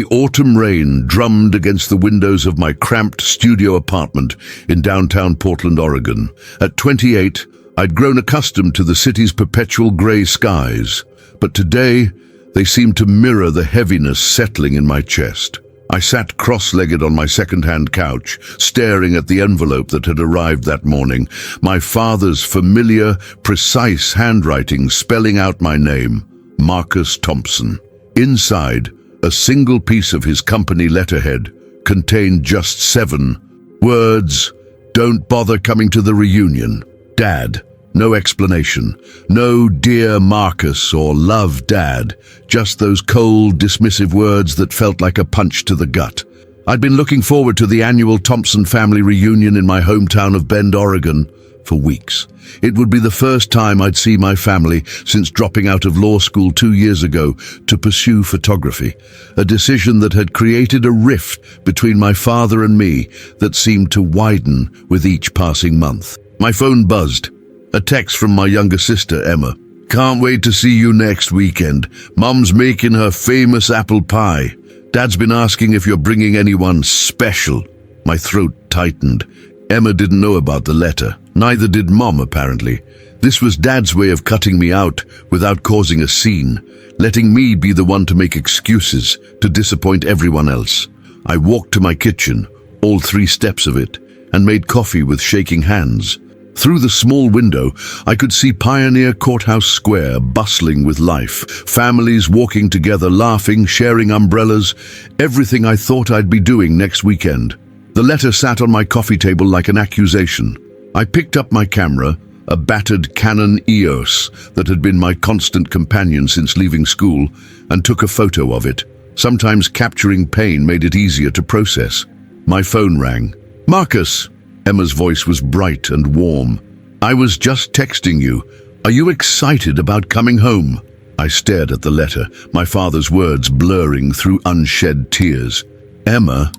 The autumn rain drummed against the windows of my cramped studio apartment in downtown Portland, Oregon. At 28, I'd grown accustomed to the city's perpetual gray skies, but today they seemed to mirror the heaviness settling in my chest. I sat cross-legged on my second-hand couch, staring at the envelope that had arrived that morning, my father's familiar, precise handwriting spelling out my name, Marcus Thompson. Inside, a single piece of his company letterhead contained just 7 words. Don't bother coming to the reunion. Dad. No explanation. No dear Marcus or love Dad. Just those cold, dismissive words that felt like a punch to the gut. I'd been looking forward to the annual Thompson family reunion in my hometown of Bend, Oregon, for weeks. It would be the first time I'd see my family since dropping out of law school 2 years ago to pursue photography, a decision that had created a rift between my father and me that seemed to widen with each passing month. My phone buzzed. A text from my younger sister, Emma. Can't wait to see you next weekend. Mum's making her famous apple pie. Dad's been asking if you're bringing anyone special. My throat tightened. Emma didn't know about the letter. Neither did Mum, apparently. This was Dad's way of cutting me out without causing a scene, letting me be the one to make excuses to disappoint everyone else. I walked to my kitchen, all 3 steps of it, and made coffee with shaking hands. Through the small window, I could see Pioneer Courthouse Square bustling with life, families walking together, laughing, sharing umbrellas, everything I thought I'd be doing next weekend. The letter sat on my coffee table like an accusation. I picked up my camera, a battered Canon EOS that had been my constant companion since leaving school, and took a photo of it. Sometimes capturing pain made it easier to process. My phone rang. Marcus! Emma's voice was bright and warm. I was just texting you. Are you excited about coming home? I stared at the letter, my father's words blurring through unshed tears. Emma,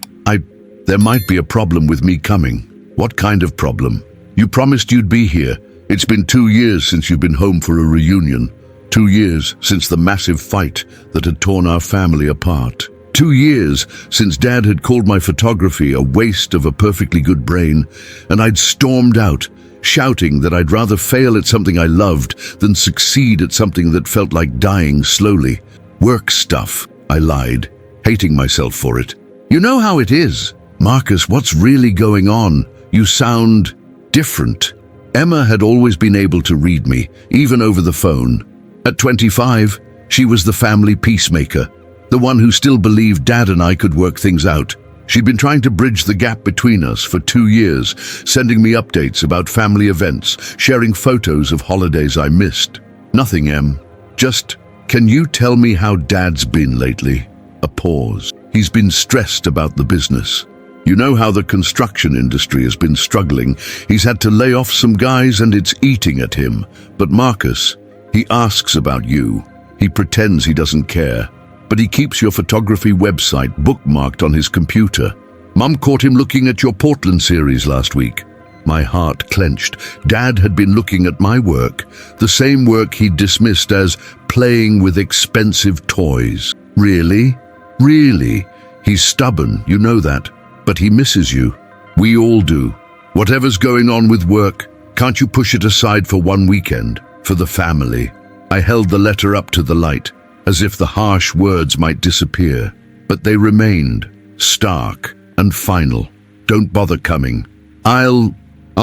there might be a problem with me coming. What kind of problem? You promised you'd be here. It's been 2 years since you've been home for a reunion. 2 years since the massive fight that had torn our family apart. 2 years since Dad had called my photography a waste of a perfectly good brain, and I'd stormed out, shouting that I'd rather fail at something I loved than succeed at something that felt like dying slowly. Work stuff, I lied, hating myself for it. You know how it is. Marcus, what's really going on? You sound different. Emma had always been able to read me, even over the phone. At 25, she was the family peacemaker, the one who still believed Dad and I could work things out. She'd been trying to bridge the gap between us for 2 years, sending me updates about family events, sharing photos of holidays I missed. Nothing, Em. Just, can you tell me how Dad's been lately? A pause. He's been stressed about the business. You know how the construction industry has been struggling. He's had to lay off some guys and it's eating at him. But Marcus, he asks about you. He pretends he doesn't care. But he keeps your photography website bookmarked on his computer. Mum caught him looking at your Portland series last week. My heart clenched. Dad had been looking at my work, the same work he'd dismissed as playing with expensive toys. Really? Really? He's stubborn, you know that. But he misses you. We all do. Whatever's going on with work, can't you push it aside for one weekend, for the family? I held the letter up to the light, as if the harsh words might disappear. But they remained, stark and final. Don't bother coming. I'll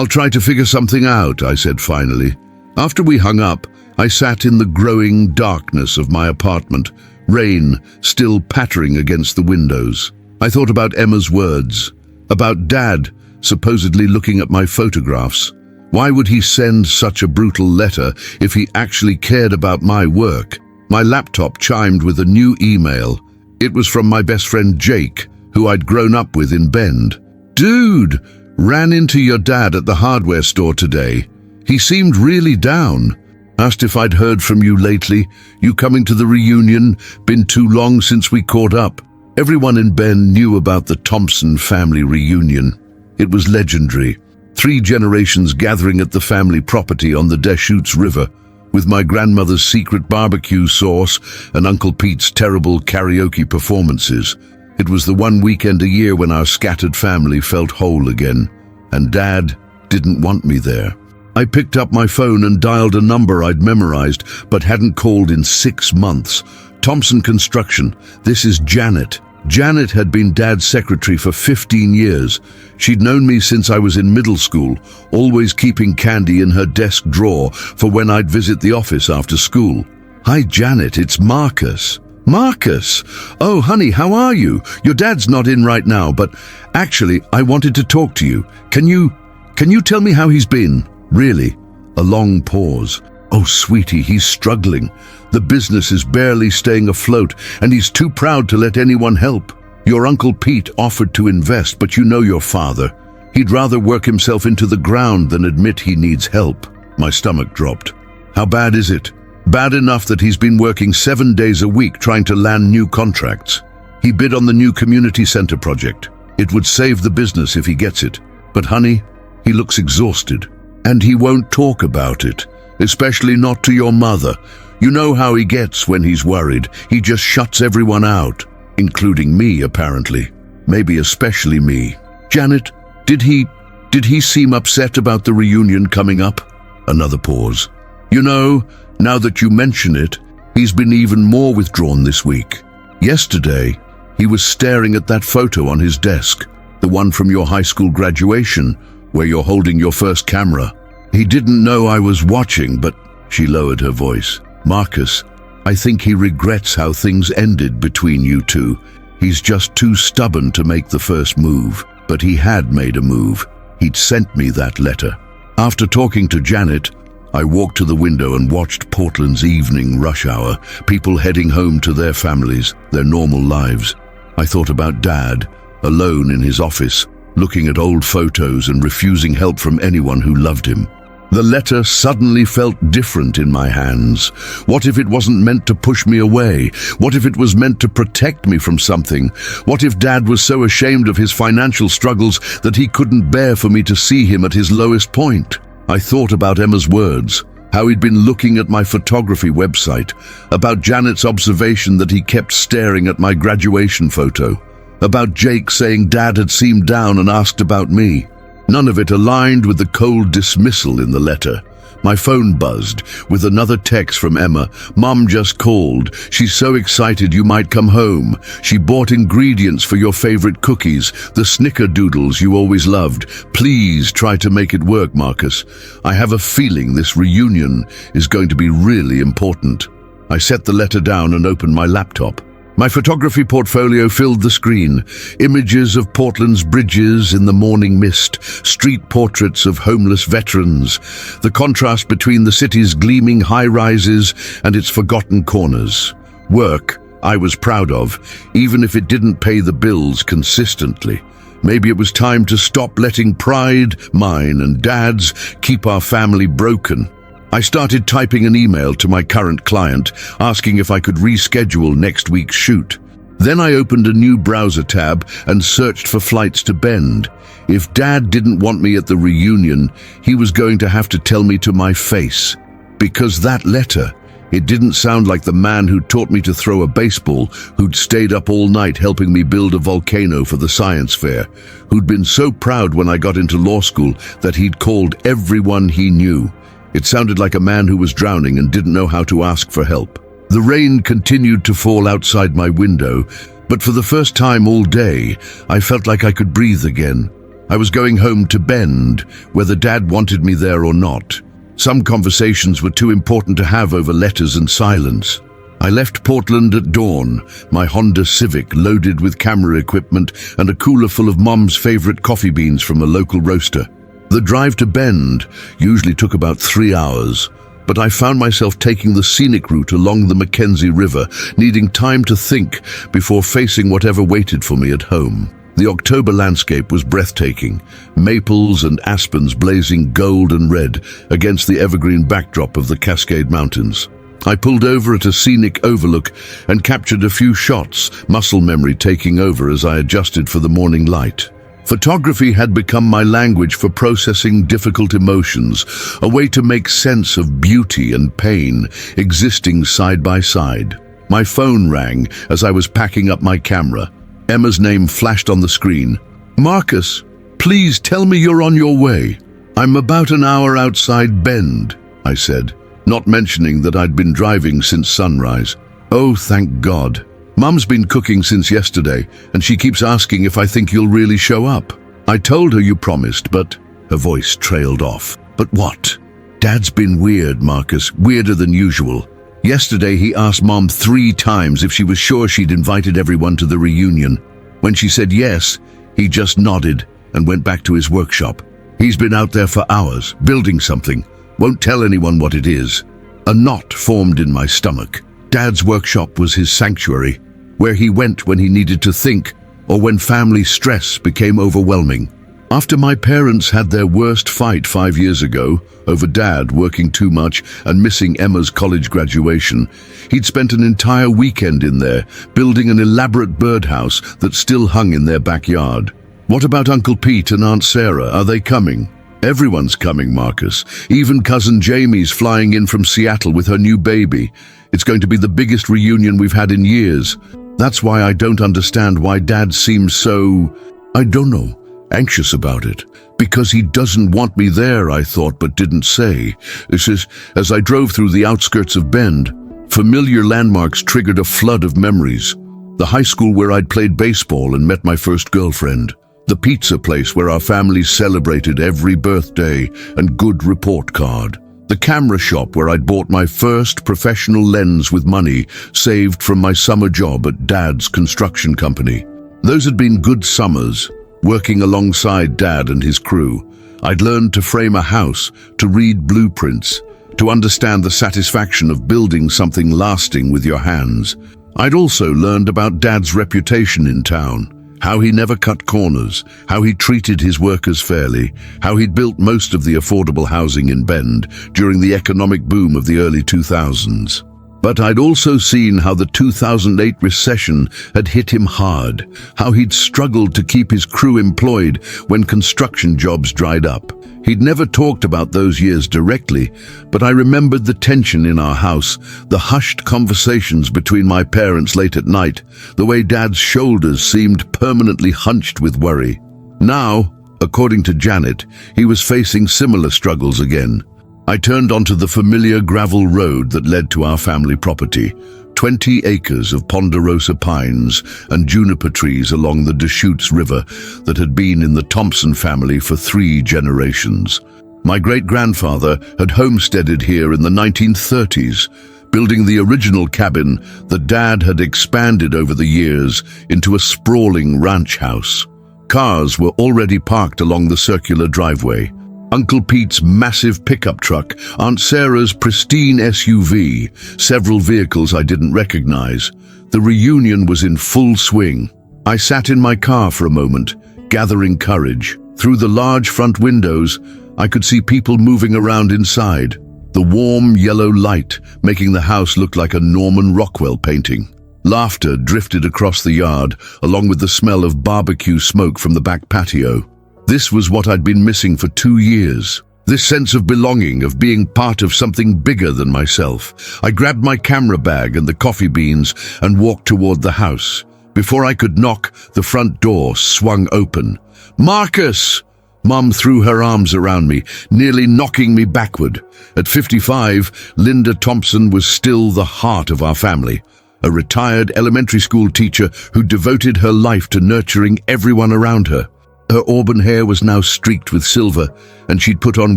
try to figure something out, I said finally. After we hung up, I sat in the growing darkness of my apartment, rain still pattering against the windows. I thought about Emma's words, about Dad supposedly looking at my photographs. Why would he send such a brutal letter if he actually cared about my work? My laptop chimed with a new email. It was from my best friend Jake, who I'd grown up with in Bend. Dude, ran into your dad at the hardware store today. He seemed really down. Asked if I'd heard from you lately. You coming to the reunion? Been too long since we caught up. Everyone in Bend knew about the Thompson family reunion. It was legendary. 3 generations gathering at the family property on the Deschutes River. with my grandmother's secret barbecue sauce and Uncle Pete's terrible karaoke performances. It was the one weekend a year when our scattered family felt whole again, and Dad didn't want me there. I picked up my phone and dialed a number I'd memorized but hadn't called in 6 months. Thompson Construction, this is Janet. Janet had been Dad's secretary for 15 years. She'd known me since I was in middle school, always keeping candy in her desk drawer for when I'd visit the office after school. Hi Janet, it's Marcus. Marcus! Oh honey, how are you? Your dad's not in right now, but actually I wanted to talk to you. Can you tell me how he's been? Really? A long pause. Oh sweetie, he's struggling. The business is barely staying afloat, and he's too proud to let anyone help. Your Uncle Pete offered to invest, but you know your father. He'd rather work himself into the ground than admit he needs help. My stomach dropped. How bad is it? Bad enough that he's been working 7 days a week trying to land new contracts. He bid on the new community center project. It would save the business if he gets it. But honey, he looks exhausted. And he won't talk about it, especially not to your mother. You know how he gets when he's worried. He just shuts everyone out, including me, apparently. Maybe especially me. Janet, did he seem upset about the reunion coming up? Another pause. You know, now that you mention it, he's been even more withdrawn this week. Yesterday, he was staring at that photo on his desk, the one from your high school graduation, where you're holding your first camera. He didn't know I was watching, but she lowered her voice. Marcus, I think he regrets how things ended between you two. He's just too stubborn to make the first move, but he had made a move. He'd sent me that letter. After talking to Janet, I walked to the window and watched Portland's evening rush hour, people heading home to their families, their normal lives. I thought about Dad, alone in his office, looking at old photos and refusing help from anyone who loved him. The letter suddenly felt different in my hands. What if it wasn't meant to push me away? What if it was meant to protect me from something? What if Dad was so ashamed of his financial struggles that he couldn't bear for me to see him at his lowest point? I thought about Emma's words, how he'd been looking at my photography website, about Janet's observation that he kept staring at my graduation photo, about Jake saying Dad had seemed down and asked about me. None of it aligned with the cold dismissal in the letter. My phone buzzed with another text from Emma. Mom just called. She's so excited you might come home. She bought ingredients for your favorite cookies, the snickerdoodles you always loved. Please try to make it work, Marcus. I have a feeling this reunion is going to be really important. I set the letter down and opened my laptop. My photography portfolio filled the screen. Images of Portland's bridges in the morning mist, street portraits of homeless veterans, the contrast between the city's gleaming high-rises and its forgotten corners. Work I was proud of, even if it didn't pay the bills consistently. Maybe it was time to stop letting pride, mine and Dad's, keep our family broken. I started typing an email to my current client, asking if I could reschedule next week's shoot. Then I opened a new browser tab and searched for flights to Bend. If Dad didn't want me at the reunion, he was going to have to tell me to my face. Because that letter, it didn't sound like the man who taught me to throw a baseball, who'd stayed up all night helping me build a volcano for the science fair, who'd been so proud when I got into law school that he'd called everyone he knew. It sounded like a man who was drowning and didn't know how to ask for help. The rain continued to fall outside my window, but for the first time all day, I felt like I could breathe again. I was going home to Bend, whether Dad wanted me there or not. Some conversations were too important to have over letters and silence. I left Portland at dawn, my Honda Civic loaded with camera equipment and a cooler full of Mom's favorite coffee beans from a local roaster. The drive to Bend usually took about 3 hours, but I found myself taking the scenic route along the Mackenzie River, needing time to think before facing whatever waited for me at home. The October landscape was breathtaking, maples and aspens blazing gold and red against the evergreen backdrop of the Cascade Mountains. I pulled over at a scenic overlook and captured a few shots, muscle memory taking over as I adjusted for the morning light. Photography had become my language for processing difficult emotions, a way to make sense of beauty and pain existing side by side. My phone rang as I was packing up my camera. Emma's name flashed on the screen. "Marcus, please tell me you're on your way." "I'm about an hour outside Bend," I said, not mentioning that I'd been driving since sunrise. "Oh, thank God. Mum's been cooking since yesterday, and she keeps asking if I think you'll really show up." I told her you promised, but her voice trailed off. "But what?" "Dad's been weird, Marcus, weirder than usual. Yesterday he asked Mom 3 times if she was sure she'd invited everyone to the reunion. When she said yes, he just nodded and went back to his workshop. He's been out there for hours, building something. Won't tell anyone what it is." A knot formed in my stomach. Dad's workshop was his sanctuary, where he went when he needed to think or when family stress became overwhelming. After my parents had their worst fight 5 years ago over Dad working too much and missing Emma's college graduation, he'd spent an entire weekend in there building an elaborate birdhouse that still hung in their backyard. "What about Uncle Pete and Aunt Sarah? Are they coming?" "Everyone's coming, Marcus. Even cousin Jamie's flying in from Seattle with her new baby. It's going to be the biggest reunion we've had in years. That's why I don't understand why Dad seems so, I don't know, anxious about it. Because he doesn't want me there, I thought, but didn't say." As I drove through the outskirts of Bend, familiar landmarks triggered a flood of memories. The high school where I'd played baseball and met my first girlfriend. The pizza place where our family celebrated every birthday and good report card. The camera shop where I'd bought my first professional lens with money saved from my summer job at Dad's construction company. Those had been good summers, working alongside Dad and his crew. I'd learned to frame a house, to read blueprints, to understand the satisfaction of building something lasting with your hands. I'd also learned about Dad's reputation in town. How he never cut corners, how he treated his workers fairly, how he'd built most of the affordable housing in Bend during the economic boom of the early 2000s. But I'd also seen how the 2008 recession had hit him hard, how he'd struggled to keep his crew employed when construction jobs dried up. He'd never talked about those years directly, but I remembered the tension in our house, the hushed conversations between my parents late at night, the way Dad's shoulders seemed permanently hunched with worry. Now, according to Janet, he was facing similar struggles again. I turned onto the familiar gravel road that led to our family property, 20 acres of ponderosa pines and juniper trees along the Deschutes River that had been in the Thompson family for 3 generations. My great-grandfather had homesteaded here in the 1930s, building the original cabin that Dad had expanded over the years into a sprawling ranch house. Cars were already parked along the circular driveway. Uncle Pete's massive pickup truck, Aunt Sarah's pristine SUV, several vehicles I didn't recognize. The reunion was in full swing. I sat in my car for a moment, gathering courage. Through the large front windows, I could see people moving around inside, the warm yellow light making the house look like a Norman Rockwell painting. Laughter drifted across the yard, along with the smell of barbecue smoke from the back patio. This was what I'd been missing for 2 years. This sense of belonging, of being part of something bigger than myself. I grabbed my camera bag and the coffee beans and walked toward the house. Before I could knock, the front door swung open. "Marcus!" Mom threw her arms around me, nearly knocking me backward. At 55, Linda Thompson was still the heart of our family. A retired elementary school teacher who devoted her life to nurturing everyone around her. Her auburn hair was now streaked with silver, and she'd put on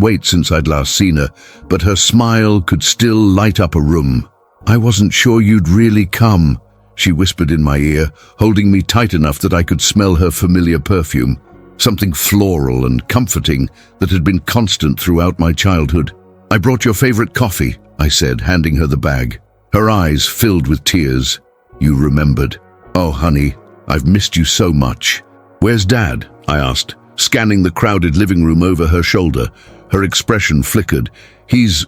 weight since I'd last seen her, but her smile could still light up a room. "I wasn't sure you'd really come," she whispered in my ear, holding me tight enough that I could smell her familiar perfume, something floral and comforting that had been constant throughout my childhood. "I brought your favorite coffee," I said, handing her the bag. Her eyes filled with tears. "You remembered. Oh, honey, I've missed you so much." "Where's Dad?" I asked, scanning the crowded living room over her shoulder. Her expression flickered. He's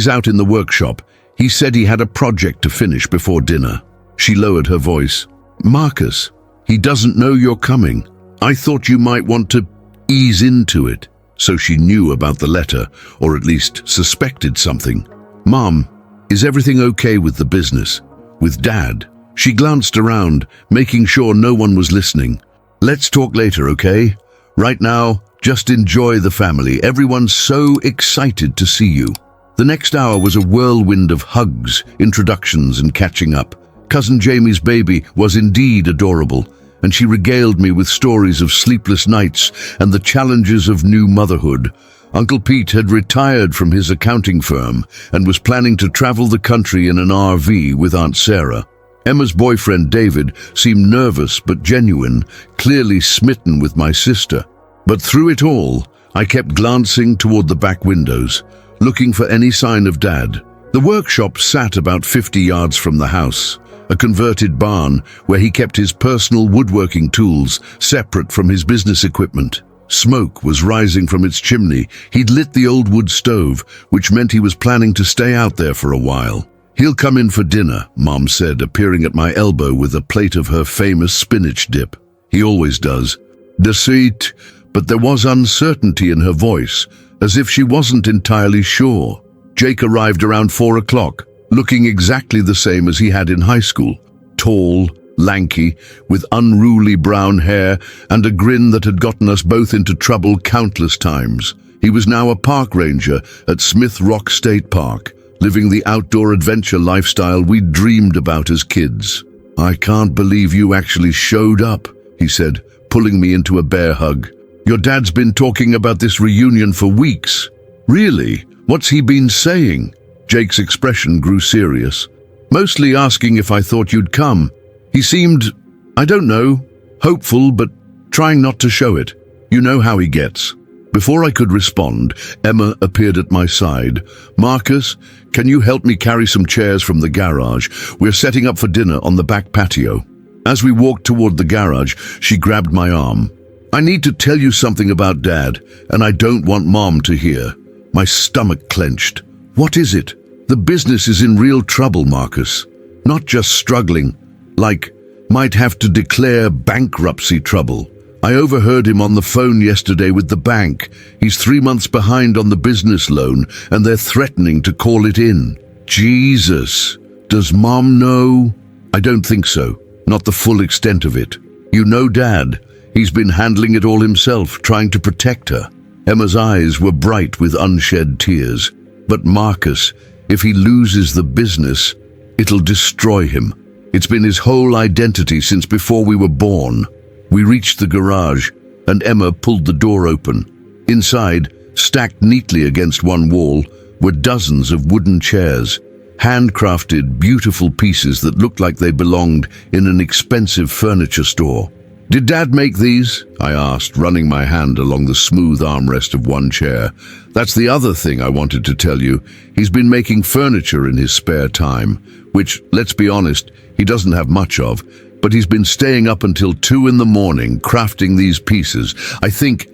out in the workshop. He said he had a project to finish before dinner." She lowered her voice. "Marcus, he doesn't know you're coming." I thought you might want to ease into it. So she knew about the letter, or at least suspected something. Mom, is everything okay with the business? With Dad? She glanced around, making sure no one was listening. Let's talk later, okay? Right now, just enjoy the family. Everyone's so excited to see you. The next hour was a whirlwind of hugs, introductions, and catching up. Cousin Jamie's baby was indeed adorable, and she regaled me with stories of sleepless nights and the challenges of new motherhood. Uncle Pete had retired from his accounting firm and was planning to travel the country in an RV with Aunt Sarah. Emma's boyfriend David seemed nervous but genuine, clearly smitten with my sister. But through it all, I kept glancing toward the back windows, looking for any sign of Dad. The workshop sat about 50 yards from the house, a converted barn where he kept his personal woodworking tools separate from his business equipment. Smoke was rising from its chimney. He'd lit the old wood stove, which meant he was planning to stay out there for a while. He'll come in for dinner, Mom said, appearing at my elbow with a plate of her famous spinach dip. He always does. Deceit, but there was uncertainty in her voice, as if she wasn't entirely sure. Jake arrived around 4 o'clock, looking exactly the same as he had in high school. Tall, lanky, with unruly brown hair and a grin that had gotten us both into trouble countless times. He was now a park ranger at Smith Rock State Park, living the outdoor adventure lifestyle we dreamed about as kids. I can't believe you actually showed up, he said, pulling me into a bear hug. Your dad's been talking about this reunion for weeks. Really? What's he been saying? Jake's expression grew serious, mostly asking if I thought you'd come. He seemed, I don't know, hopeful, but trying not to show it. You know how he gets. Before I could respond, Emma appeared at my side. Marcus, can you help me carry some chairs from the garage? We're setting up for dinner on the back patio. As we walked toward the garage, she grabbed my arm. I need to tell you something about Dad, and I don't want Mom to hear. My stomach clenched. What is it? The business is in real trouble, Marcus. Not just struggling, like might have to declare bankruptcy trouble. I overheard him on the phone yesterday with the bank. He's 3 months behind on the business loan, and they're threatening to call it in. Jesus. Does Mom know? I don't think so. Not the full extent of it. You know Dad. He's been handling it all himself, trying to protect her. Emma's eyes were bright with unshed tears. But Marcus, if he loses the business, it'll destroy him. It's been his whole identity since before we were born. We reached the garage, and Emma pulled the door open. Inside, stacked neatly against one wall, were dozens of wooden chairs, handcrafted, beautiful pieces that looked like they belonged in an expensive furniture store. Did Dad make these? I asked, running my hand along the smooth armrest of one chair. That's the other thing I wanted to tell you. He's been making furniture in his spare time, which, let's be honest, he doesn't have much of, but he's been staying up until 2 in the morning crafting these pieces. I think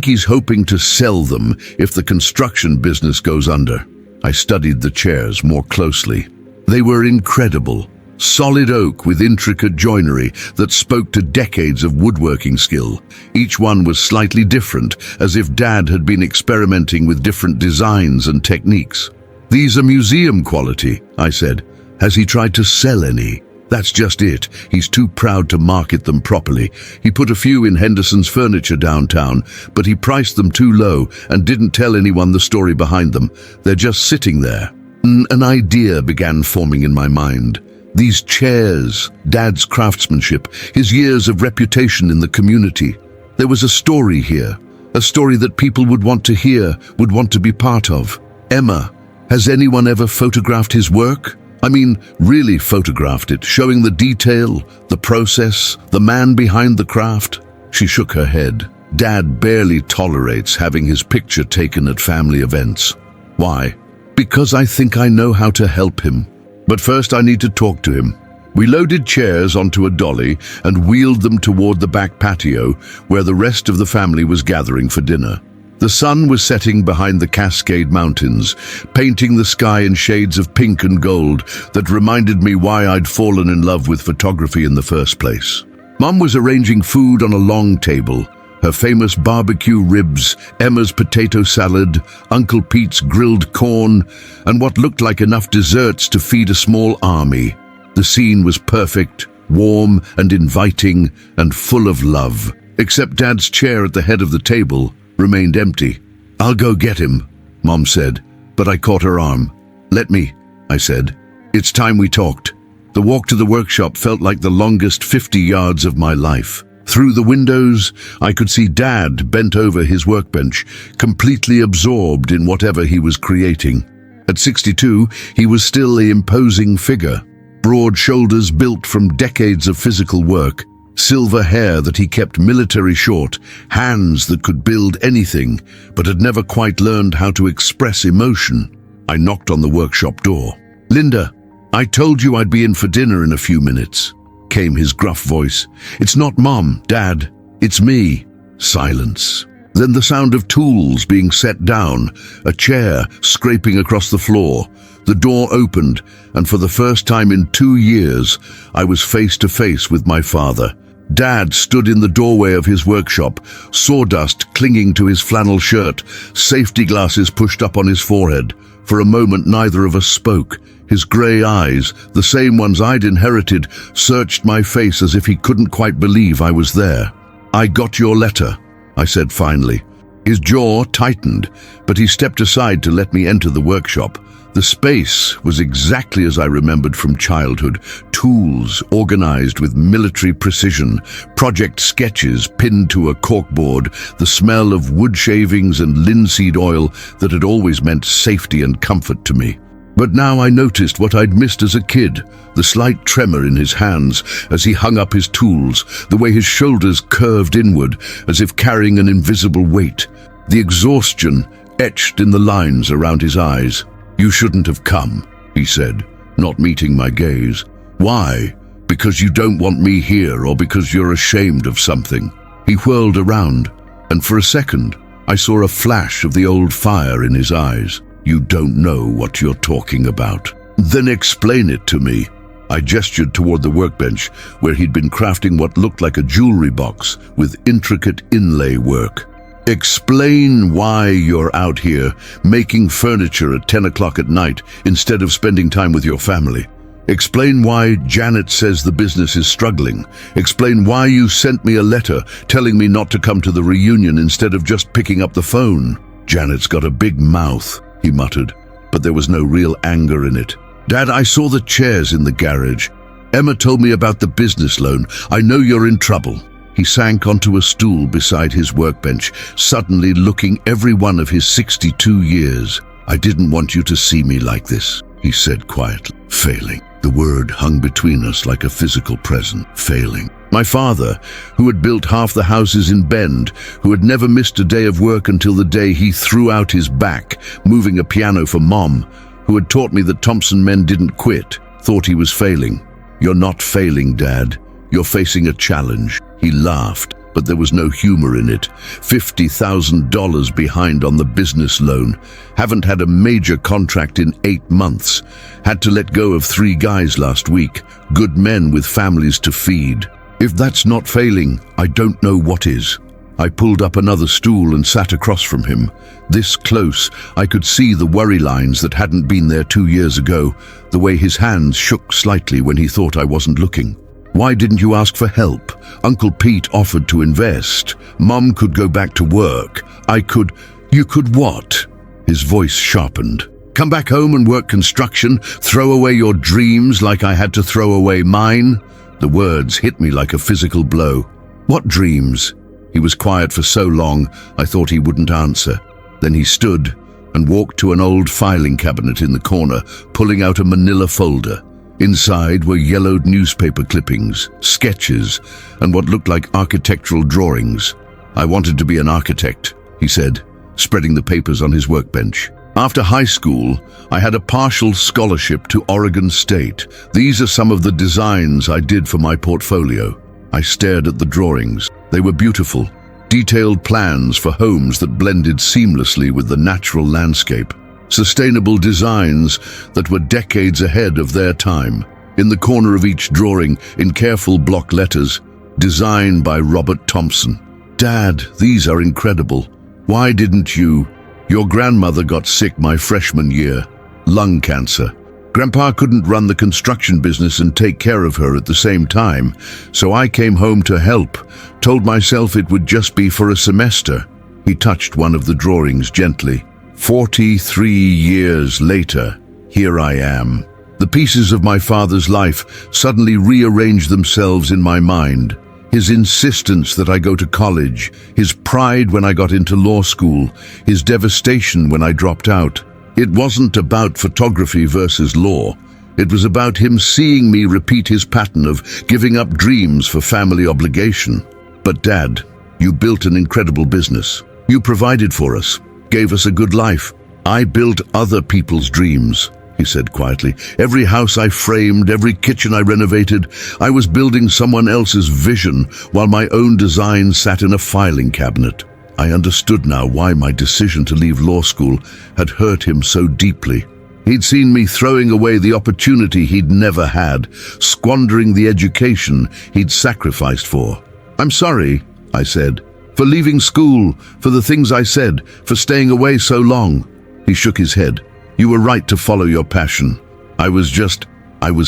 he's hoping to sell them if the construction business goes under. I studied the chairs more closely. They were incredible. Solid oak with intricate joinery that spoke to decades of woodworking skill. Each one was slightly different, as if Dad had been experimenting with different designs and techniques. These are museum quality, I said. Has he tried to sell any? That's just it. He's too proud to market them properly. He put a few in Henderson's Furniture downtown, but he priced them too low and didn't tell anyone the story behind them. They're just sitting there. An idea began forming in my mind. These chairs, Dad's craftsmanship, his years of reputation in the community. There was a story here, a story that people would want to hear, would want to be part of. Emma, has anyone ever photographed his work? I mean, really photographed it, showing the detail, the process, the man behind the craft? She shook her head. Dad barely tolerates having his picture taken at family events. Why? Because I think I know how to help him. But first I need to talk to him. We loaded chairs onto a dolly and wheeled them toward the back patio where the rest of the family was gathering for dinner. The sun was setting behind the Cascade Mountains, painting the sky in shades of pink and gold that reminded me why I'd fallen in love with photography in the first place. Mom was arranging food on a long table. Her famous barbecue ribs, Emma's potato salad, Uncle Pete's grilled corn, and what looked like enough desserts to feed a small army. The scene was perfect, warm and inviting, and full of love. Except Dad's chair at the head of the table remained empty. "I'll go get him," Mom said, but I caught her arm. "Let me," I said. "It's time we talked." The walk to the workshop felt like the longest 50 yards of my life. Through the windows, I could see Dad bent over his workbench, completely absorbed in whatever he was creating. At 62, he was still an imposing figure. Broad shoulders built from decades of physical work, silver hair that he kept military short, hands that could build anything, but had never quite learned how to express emotion. I knocked on the workshop door. "Linda, I told you I'd be in for dinner in a few minutes," came his gruff voice. "It's not Mom, Dad, it's me." Silence. Then the sound of tools being set down, a chair scraping across the floor. The door opened, and for the first time in 2 years, I was face to face with my father. Dad stood in the doorway of his workshop, sawdust clinging to his flannel shirt, safety glasses pushed up on his forehead. For a moment, neither of us spoke. His grey eyes, the same ones I'd inherited, searched my face as if he couldn't quite believe I was there. "I got your letter," I said finally. His jaw tightened, but he stepped aside to let me enter the workshop. The space was exactly as I remembered from childhood, tools organized with military precision, project sketches pinned to a corkboard, the smell of wood shavings and linseed oil that had always meant safety and comfort to me. But now I noticed what I'd missed as a kid, the slight tremor in his hands as he hung up his tools, the way his shoulders curved inward as if carrying an invisible weight, the exhaustion etched in the lines around his eyes. "You shouldn't have come," he said, not meeting my gaze. "Why? Because you don't want me here or because you're ashamed of something?" He whirled around, and for a second, I saw a flash of the old fire in his eyes. "You don't know what you're talking about." "Then explain it to me." I gestured toward the workbench, where he'd been crafting what looked like a jewelry box with intricate inlay work. "Explain why you're out here making furniture at 10 o'clock at night instead of spending time with your family. Explain why Janet says the business is struggling. Explain why you sent me a letter telling me not to come to the reunion instead of just picking up the phone." "Janet's got a big mouth," he muttered, but there was no real anger in it. "Dad, I saw the chairs in the garage. Emma told me about the business loan. I know you're in trouble." He sank onto a stool beside his workbench, suddenly looking every one of his 62 years. "I didn't want you to see me like this," he said quietly. "Failing." The word hung between us like a physical presence. Failing. My father, who had built half the houses in Bend, who had never missed a day of work until the day he threw out his back, moving a piano for Mom, who had taught me that Thompson men didn't quit, thought he was failing. "You're not failing, Dad. You're facing a challenge." He laughed, but there was no humor in it. $50,000 behind on the business loan. Haven't had a major contract in 8 months. Had to let go of 3 guys last week. Good men with families to feed. If that's not failing, I don't know what is. I pulled up another stool and sat across from him. This close, I could see the worry lines that hadn't been there 2 years ago, the way his hands shook slightly when he thought I wasn't looking. "Why didn't you ask for help? Uncle Pete offered to invest. Mom could go back to work. I could..." "You could what?" His voice sharpened. "Come back home and work construction, throw away your dreams like I had to throw away mine?" The words hit me like a physical blow. "What dreams?" He was quiet for so long, I thought he wouldn't answer. Then he stood and walked to an old filing cabinet in the corner, pulling out a manila folder. Inside were yellowed newspaper clippings, sketches, and what looked like architectural drawings. "I wanted to be an architect," he said, spreading the papers on his workbench. "After high school, I had a partial scholarship to Oregon State. These are some of the designs I did for my portfolio." I stared at the drawings. They were beautiful, detailed plans for homes that blended seamlessly with the natural landscape. Sustainable designs that were decades ahead of their time. In the corner of each drawing, in careful block letters, Design by Robert Thompson. Dad, these are incredible. Why didn't you? Your grandmother got sick my freshman year. Lung cancer. Grandpa couldn't run the construction business and take care of her at the same time, so I came home to help, told myself it would just be for a semester. He touched one of the drawings gently. 43 years later, here I am. The pieces of my father's life suddenly rearranged themselves in my mind. His insistence that I go to college, his pride when I got into law school, his devastation when I dropped out. It wasn't about photography versus law. It was about him seeing me repeat his pattern of giving up dreams for family obligation. But Dad, you built an incredible business. You provided for us, gave us a good life. I built other people's dreams, he said quietly. Every house I framed, every kitchen I renovated, I was building someone else's vision while my own design sat in a filing cabinet. I understood now why my decision to leave law school had hurt him so deeply. He'd seen me throwing away the opportunity he'd never had, squandering the education he'd sacrificed for. I'm sorry, I said, for leaving school, for the things I said, for staying away so long. He shook his head. You were right to follow your passion. I was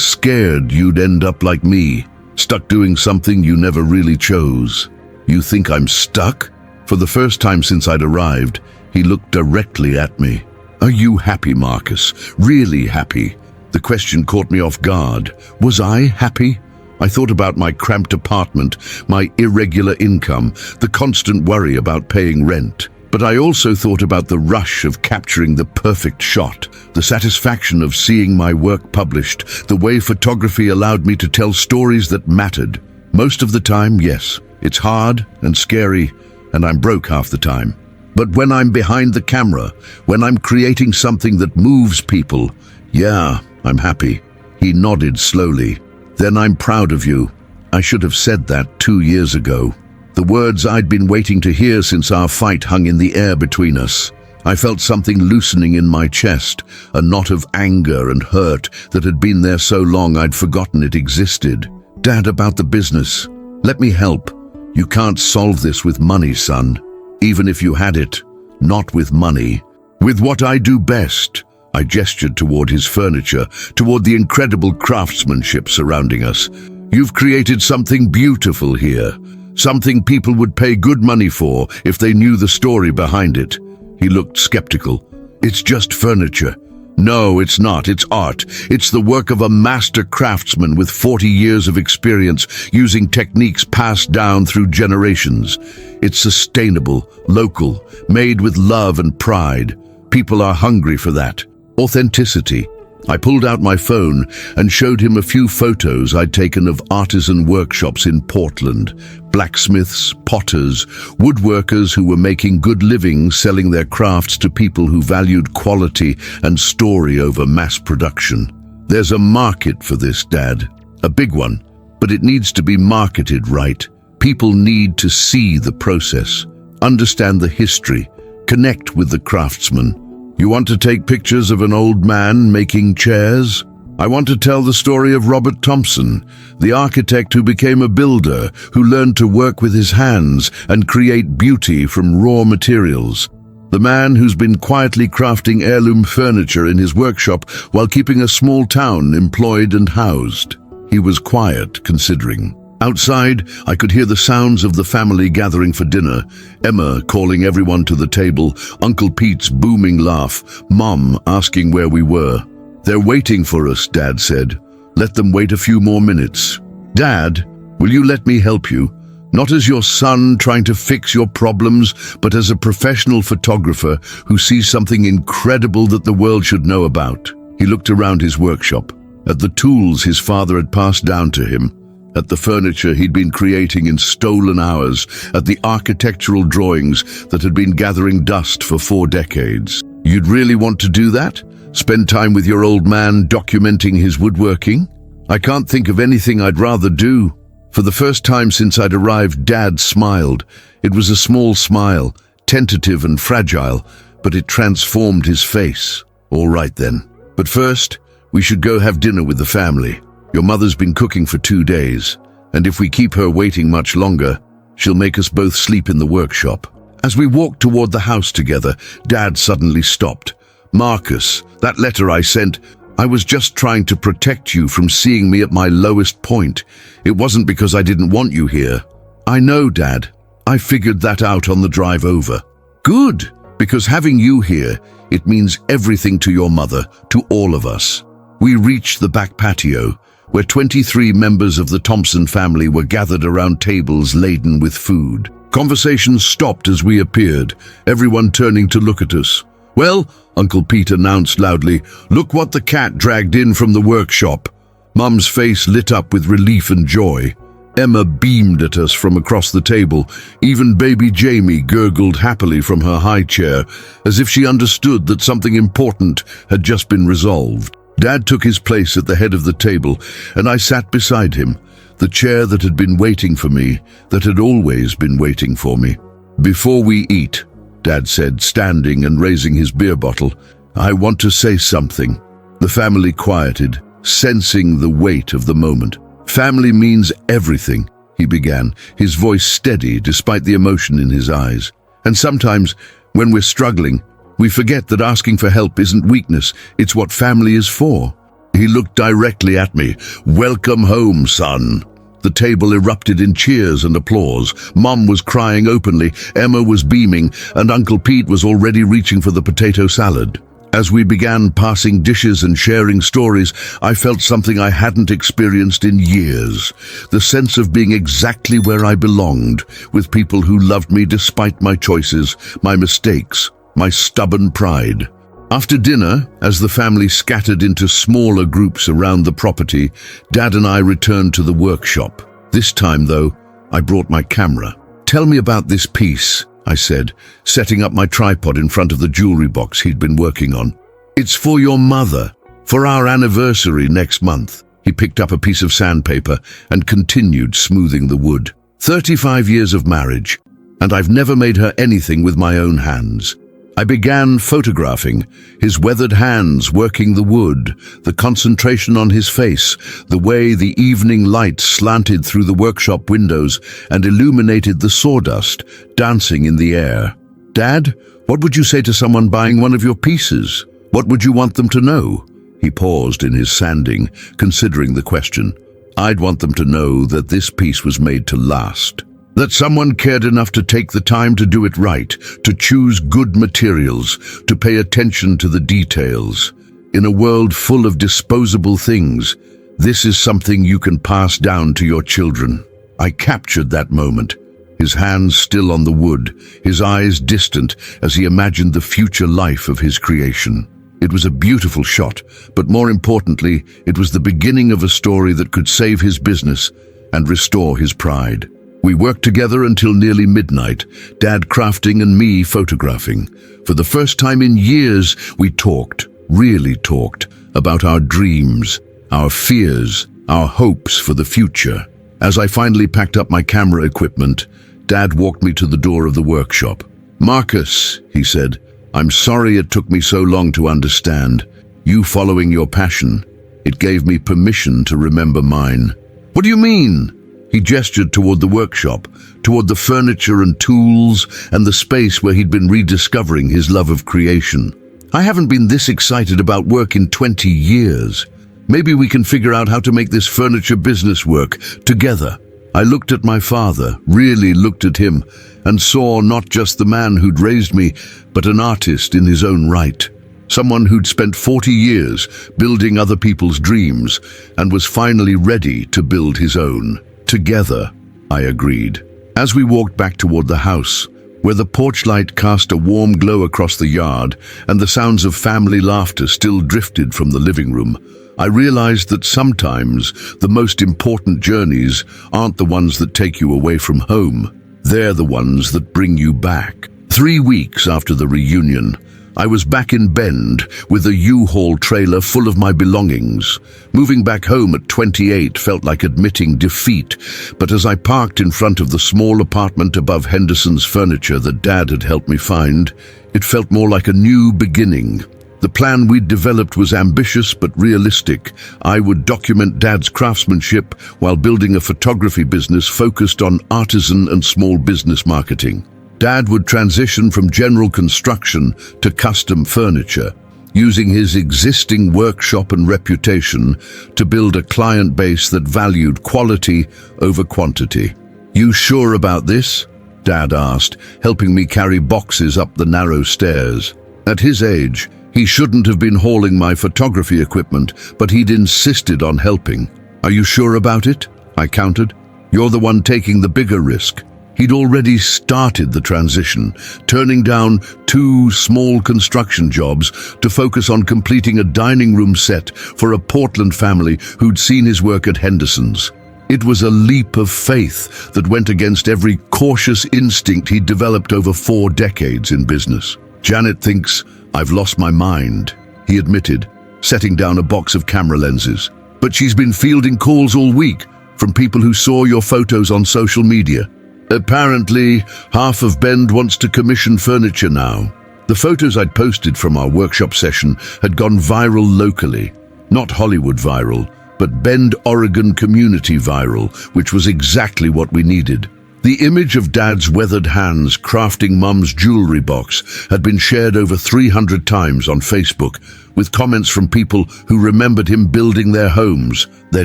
scared you'd end up like me, stuck doing something you never really chose. You think I'm stuck? For the first time since I'd arrived, he looked directly at me. Are you happy, Marcus? Really happy? The question caught me off guard. Was I happy? I thought about my cramped apartment, my irregular income, the constant worry about paying rent. But I also thought about the rush of capturing the perfect shot, the satisfaction of seeing my work published, the way photography allowed me to tell stories that mattered. Most of the time, yes, it's hard and scary, and I'm broke half the time. But when I'm behind the camera, when I'm creating something that moves people, yeah, I'm happy. He nodded slowly. Then I'm proud of you. I should have said that 2 years ago. The words I'd been waiting to hear since our fight hung in the air between us. I felt something loosening in my chest, a knot of anger and hurt that had been there so long I'd forgotten it existed. Dad, about the business. Let me help. You can't solve this with money, son. Even if you had it, not with money. With what I do best. I gestured toward his furniture, toward the incredible craftsmanship surrounding us. You've created something beautiful here. Something people would pay good money for if they knew the story behind it. He looked skeptical. It's just furniture. No, it's not. It's art. It's the work of a master craftsman with 40 years of experience using techniques passed down through generations. It's sustainable, local, made with love and pride. People are hungry for that. Authenticity. I pulled out my phone and showed him a few photos I'd taken of artisan workshops in Portland, blacksmiths, potters, woodworkers who were making good livings selling their crafts to people who valued quality and story over mass production. There's a market for this, Dad, a big one, but it needs to be marketed right. People need to see the process, understand the history, connect with the craftsman. You want to take pictures of an old man making chairs? I want to tell the story of Robert Thompson, the architect who became a builder, who learned to work with his hands and create beauty from raw materials. The man who's been quietly crafting heirloom furniture in his workshop while keeping a small town employed and housed. He was quiet, considering. Outside, I could hear the sounds of the family gathering for dinner, Emma calling everyone to the table, Uncle Pete's booming laugh, Mom asking where we were. They're waiting for us, Dad said. Let them wait a few more minutes. Dad, will you let me help you? Not as your son trying to fix your problems, but as a professional photographer who sees something incredible that the world should know about. He looked around his workshop, at the tools his father had passed down to him, at the furniture he'd been creating in stolen hours, at the architectural drawings that had been gathering dust for 4 decades. You'd really want to do that? Spend time with your old man documenting his woodworking? I can't think of anything I'd rather do. For the first time since I'd arrived, Dad smiled. It was a small smile, tentative and fragile, but it transformed his face. All right then. But first, we should go have dinner with the family. Your mother's been cooking for 2 days. And if we keep her waiting much longer, she'll make us both sleep in the workshop. As we walked toward the house together, Dad suddenly stopped. "Marcus, that letter I sent, I was just trying to protect you from seeing me at my lowest point. It wasn't because I didn't want you here." "I know, Dad. I figured that out on the drive over." "Good, because having you here, it means everything to your mother, to all of us." We reached the back patio, where 23 members of the Thompson family were gathered around tables laden with food. Conversations stopped as we appeared, everyone turning to look at us. "Well," Uncle Pete announced loudly, "look what the cat dragged in from the workshop." Mum's face lit up with relief and joy. Emma beamed at us from across the table. Even baby Jamie gurgled happily from her high chair, as if she understood that something important had just been resolved. Dad took his place at the head of the table, and I sat beside him, the chair that had been waiting for me, that had always been waiting for me. "Before we eat," Dad said, standing and raising his beer bottle, "I want to say something." The family quieted, sensing the weight of the moment. "Family means everything," he began, his voice steady despite the emotion in his eyes. "And sometimes, when we're struggling, we forget that asking for help isn't weakness, it's what family is for." He looked directly at me. "Welcome home, son." The table erupted in cheers and applause. Mum was crying openly, Emma was beaming, and Uncle Pete was already reaching for the potato salad. As we began passing dishes and sharing stories, I felt something I hadn't experienced in years. The sense of being exactly where I belonged, with people who loved me despite my choices, my mistakes, my stubborn pride. After dinner, as the family scattered into smaller groups around the property, Dad and I returned to the workshop. This time, though, I brought my camera. "Tell me about this piece," I said, setting up my tripod in front of the jewelry box he'd been working on. "It's for your mother, for our anniversary next month." He picked up a piece of sandpaper and continued smoothing the wood. 35 years of marriage, and I've never made her anything with my own hands. I began photographing, his weathered hands working the wood, the concentration on his face, the way the evening light slanted through the workshop windows and illuminated the sawdust dancing in the air. "Dad, what would you say to someone buying one of your pieces? What would you want them to know?" He paused in his sanding, considering the question. "I'd want them to know that this piece was made to last. That someone cared enough to take the time to do it right, to choose good materials, to pay attention to the details. In a world full of disposable things, this is something you can pass down to your children." I captured that moment, his hands still on the wood, his eyes distant as he imagined the future life of his creation. It was a beautiful shot, but more importantly, it was the beginning of a story that could save his business and restore his pride. We worked together until nearly midnight, Dad crafting and me photographing. For the first time in years, we talked, really talked, about our dreams, our fears, our hopes for the future. As I finally packed up my camera equipment, Dad walked me to the door of the workshop. "Marcus," he said, "I'm sorry it took me so long to understand. You following your passion, it gave me permission to remember mine." "What do you mean?" He gestured toward the workshop, toward the furniture and tools and the space where he'd been rediscovering his love of creation. "I haven't been this excited about work in 20 years. Maybe we can figure out how to make this furniture business work together." I looked at my father, really looked at him, and saw not just the man who'd raised me, but an artist in his own right. Someone who'd spent 40 years building other people's dreams and was finally ready to build his own. "Together," I agreed. As we walked back toward the house, where the porch light cast a warm glow across the yard and the sounds of family laughter still drifted from the living room, I realized that sometimes the most important journeys aren't the ones that take you away from home. They're the ones that bring you back. 3 weeks after the reunion, I was back in Bend with a U-Haul trailer full of my belongings. Moving back home at 28 felt like admitting defeat, but as I parked in front of the small apartment above Henderson's Furniture that Dad had helped me find, it felt more like a new beginning. The plan we'd developed was ambitious but realistic. I would document Dad's craftsmanship while building a photography business focused on artisan and small business marketing. Dad would transition from general construction to custom furniture, using his existing workshop and reputation to build a client base that valued quality over quantity. "You sure about this?" Dad asked, helping me carry boxes up the narrow stairs. At his age, he shouldn't have been hauling my photography equipment, but he'd insisted on helping. "Are you sure about it?" I countered. "You're the one taking the bigger risk." He'd already started the transition, turning down 2 small construction jobs to focus on completing a dining room set for a Portland family who'd seen his work at Henderson's. It was a leap of faith that went against every cautious instinct he'd developed over 4 decades in business. "Janet thinks I've lost my mind," he admitted, setting down a box of camera lenses. "But she's been fielding calls all week from people who saw your photos on social media. Apparently, half of Bend wants to commission furniture now." The photos I'd posted from our workshop session had gone viral locally. Not Hollywood viral, but Bend, Oregon community viral, which was exactly what we needed. The image of Dad's weathered hands crafting Mum's jewelry box had been shared over 300 times on Facebook, with comments from people who remembered him building their homes, their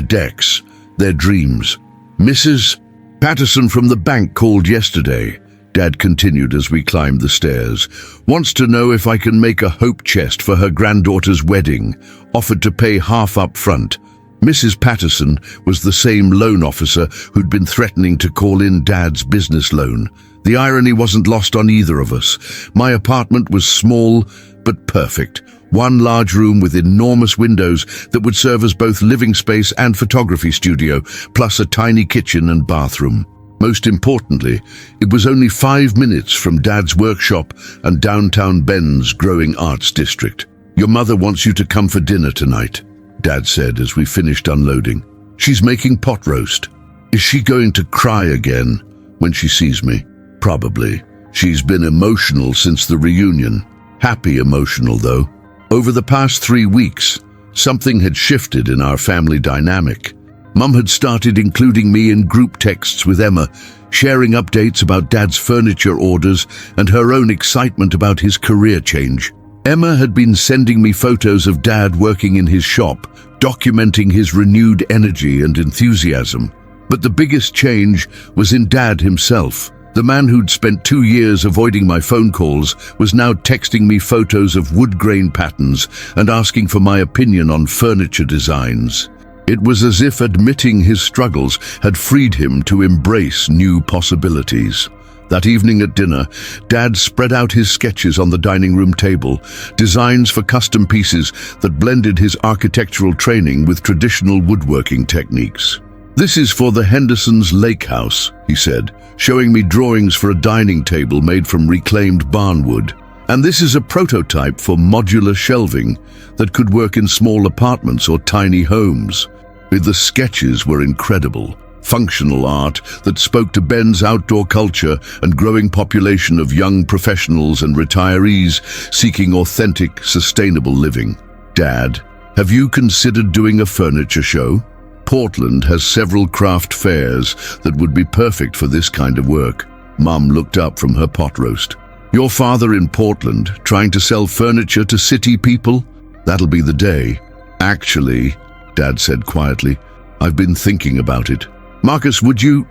decks, their dreams. "Mrs. Patterson from the bank called yesterday," Dad continued as we climbed the stairs. "Wants to know if I can make a hope chest for her granddaughter's wedding. Offered to pay half up front." Mrs. Patterson was the same loan officer who'd been threatening to call in Dad's business loan. The irony wasn't lost on either of us. My apartment was small but perfect. One large room with enormous windows that would serve as both living space and photography studio, plus a tiny kitchen and bathroom. Most importantly, it was only 5 minutes from Dad's workshop and downtown Bend's growing arts district. "Your mother wants you to come for dinner tonight," Dad said as we finished unloading. "She's making pot roast." "Is she going to cry again when she sees me?" "Probably. She's been emotional since the reunion. Happy emotional, though. Over the past 3 weeks, something had shifted in our family dynamic. Mum had started including me in group texts with Emma, sharing updates about Dad's furniture orders and her own excitement about his career change. Emma had been sending me photos of Dad working in his shop, documenting his renewed energy and enthusiasm. But the biggest change was in Dad himself. The man who'd spent 2 years avoiding my phone calls was now texting me photos of wood grain patterns and asking for my opinion on furniture designs. It was as if admitting his struggles had freed him to embrace new possibilities. That evening at dinner, Dad spread out his sketches on the dining room table, designs for custom pieces that blended his architectural training with traditional woodworking techniques. "This is for the Henderson's lake house," he said, showing me drawings for a dining table made from reclaimed barnwood. "And this is a prototype for modular shelving that could work in small apartments or tiny homes." The sketches were incredible. Functional art that spoke to Bend's outdoor culture and growing population of young professionals and retirees seeking authentic, sustainable living. "Dad, have you considered doing a furniture show? Portland has several craft fairs that would be perfect for this kind of work." Mum looked up from her pot roast. "Your father in Portland trying to sell furniture to city people? That'll be the day." "Actually," Dad said quietly, "I've been thinking about it. Marcus, would you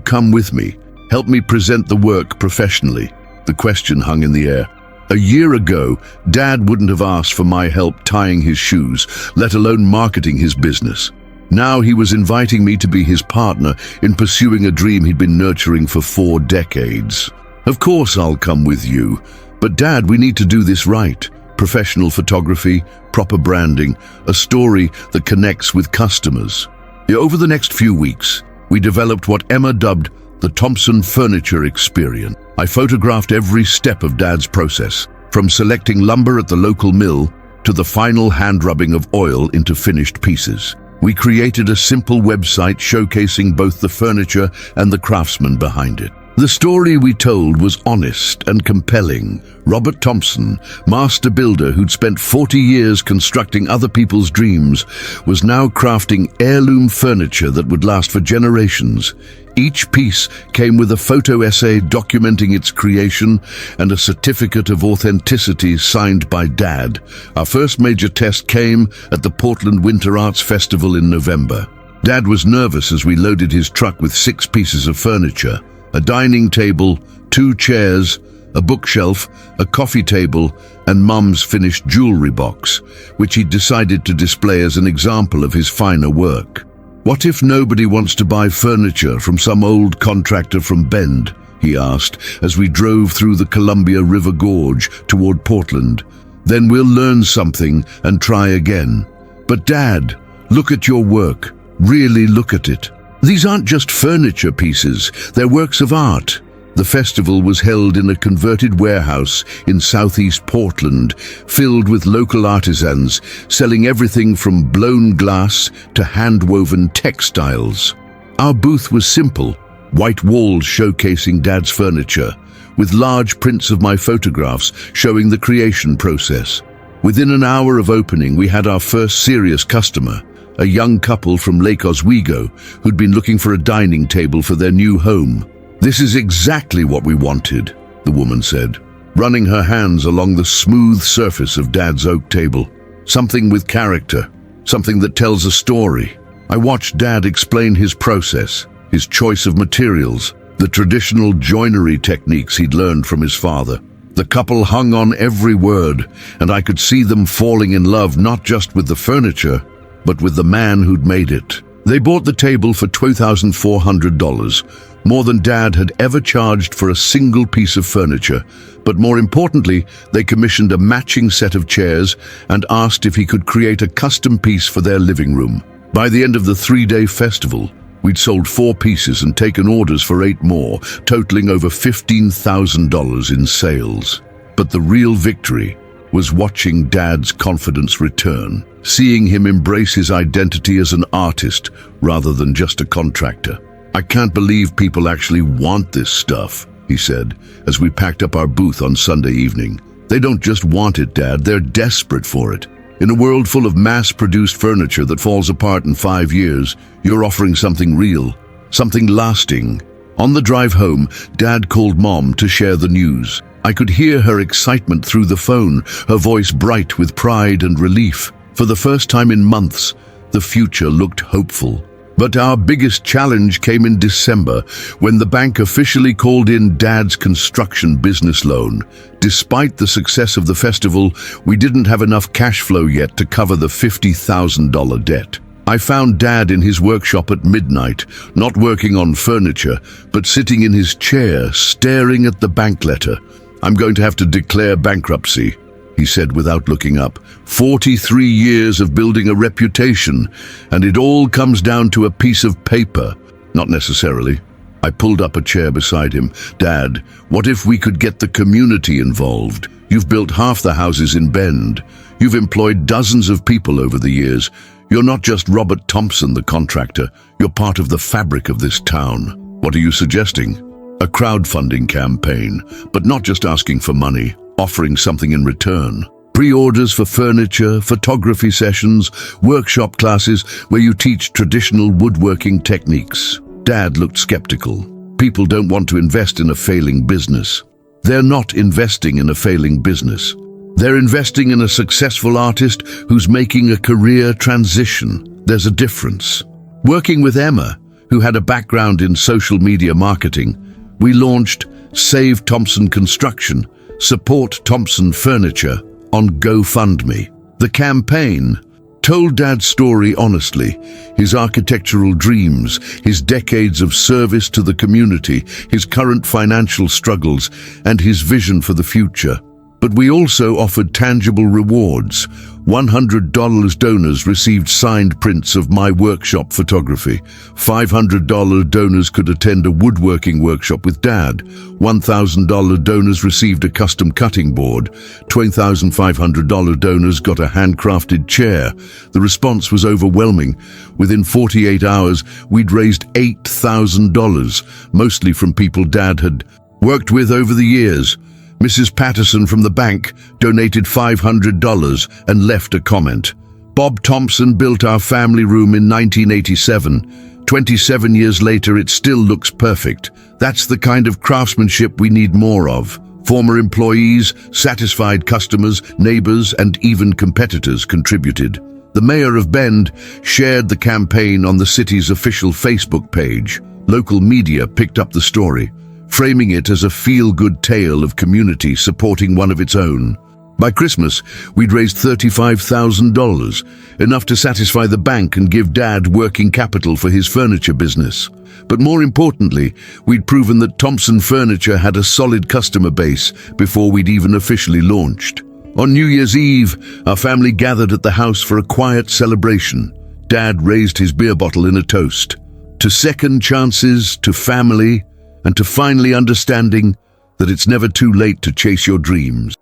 come with me? Help me present the work professionally?" The question hung in the air. A year ago, Dad wouldn't have asked for my help tying his shoes, let alone marketing his business. Now he was inviting me to be his partner in pursuing a dream he'd been nurturing for 4 decades. "Of course I'll come with you, but Dad, we need to do this right. Professional photography, proper branding, a story that connects with customers." Over the next few weeks, we developed what Emma dubbed the Thompson Furniture Experience. I photographed every step of Dad's process, from selecting lumber at the local mill to the final hand-rubbing of oil into finished pieces. We created a simple website showcasing both the furniture and the craftsman behind it. The story we told was honest and compelling. Robert Thompson, master builder who'd spent 40 years constructing other people's dreams, was now crafting heirloom furniture that would last for generations. Each piece came with a photo essay documenting its creation and a certificate of authenticity signed by Dad. Our first major test came at the Portland Winter Arts Festival in November. Dad was nervous as we loaded his truck with 6 pieces of furniture: a dining table, 2 chairs, a bookshelf, a coffee table, and Mum's finished jewelry box, which he decided to display as an example of his finer work. "What if nobody wants to buy furniture from some old contractor from Bend?" he asked as we drove through the Columbia River Gorge toward Portland. "Then we'll learn something and try again." "But Dad, look at your work. Really look at it. These aren't just furniture pieces, they're works of art." The festival was held in a converted warehouse in southeast Portland, filled with local artisans, selling everything from blown glass to hand-woven textiles. Our booth was simple, white walls showcasing Dad's furniture, with large prints of my photographs showing the creation process. Within an hour of opening, we had our first serious customer, a young couple from Lake Oswego who'd been looking for a dining table for their new home. "This is exactly what we wanted," the woman said, running her hands along the smooth surface of Dad's oak table. "Something with character, something that tells a story." I watched Dad explain his process, his choice of materials, the traditional joinery techniques he'd learned from his father. The couple hung on every word, and I could see them falling in love not just with the furniture, but with the man who'd made it. They bought the table for $2,400, more than Dad had ever charged for a single piece of furniture. But more importantly, they commissioned a matching set of chairs and asked if he could create a custom piece for their living room. By the end of the 3-day festival, we'd sold 4 pieces and taken orders for 8 more, totaling over $15,000 in sales. But the real victory was watching Dad's confidence return, seeing him embrace his identity as an artist rather than just a contractor. "I can't believe people actually want this stuff," he said, as we packed up our booth on Sunday evening. "They don't just want it, Dad, they're desperate for it. In a world full of mass-produced furniture that falls apart in 5 years, you're offering something real, something lasting." On the drive home, Dad called Mom to share the news. I could hear her excitement through the phone, her voice bright with pride and relief. For the first time in months, the future looked hopeful. But our biggest challenge came in December, when the bank officially called in Dad's construction business loan. Despite the success of the festival, we didn't have enough cash flow yet to cover the $50,000 debt. I found Dad in his workshop at midnight, not working on furniture, but sitting in his chair, staring at the bank letter. "I'm going to have to declare bankruptcy," he said without looking up. 43 years of building a reputation, and it all comes down to a piece of paper. Not necessarily. I pulled up a chair beside him. "Dad, what if we could get the community involved? You've built half the houses in Bend. You've employed dozens of people over the years. You're not just Robert Thompson, the contractor. You're part of the fabric of this town. What are you suggesting?" "A crowdfunding campaign, but not just asking for money, offering something in return. Pre-orders for furniture, photography sessions, workshop classes where you teach traditional woodworking techniques." Dad looked skeptical. "People don't want to invest in a failing business." "They're not investing in a failing business. They're investing in a successful artist who's making a career transition. There's a difference." Working with Emma, who had a background in social media marketing, we launched Save Thompson Construction, Support Thompson Furniture on GoFundMe. The campaign told Dad's story honestly, his architectural dreams, his decades of service to the community, his current financial struggles, and his vision for the future. But we also offered tangible rewards. $100 donors received signed prints of my workshop photography. $500 donors could attend a woodworking workshop with Dad. $1,000 donors received a custom cutting board. $2,500 donors got a handcrafted chair. The response was overwhelming. Within 48 hours, we'd raised $8,000, mostly from people Dad had worked with over the years. Mrs. Patterson from the bank donated $500 and left a comment. Bob Thompson built our family room in 1987. 27 years later, it still looks perfect. That's the kind of craftsmanship we need more of. Former employees, satisfied customers, neighbors, and even competitors contributed. The mayor of Bend shared the campaign on the city's official Facebook page. Local media picked up the story, framing it as a feel-good tale of community supporting one of its own. By Christmas, we'd raised $35,000, enough to satisfy the bank and give Dad working capital for his furniture business. But more importantly, we'd proven that Thompson Furniture had a solid customer base before we'd even officially launched. On New Year's Eve, our family gathered at the house for a quiet celebration. Dad raised his beer bottle in a toast. To second chances, to family, and to finally understanding that it's never too late to chase your dreams.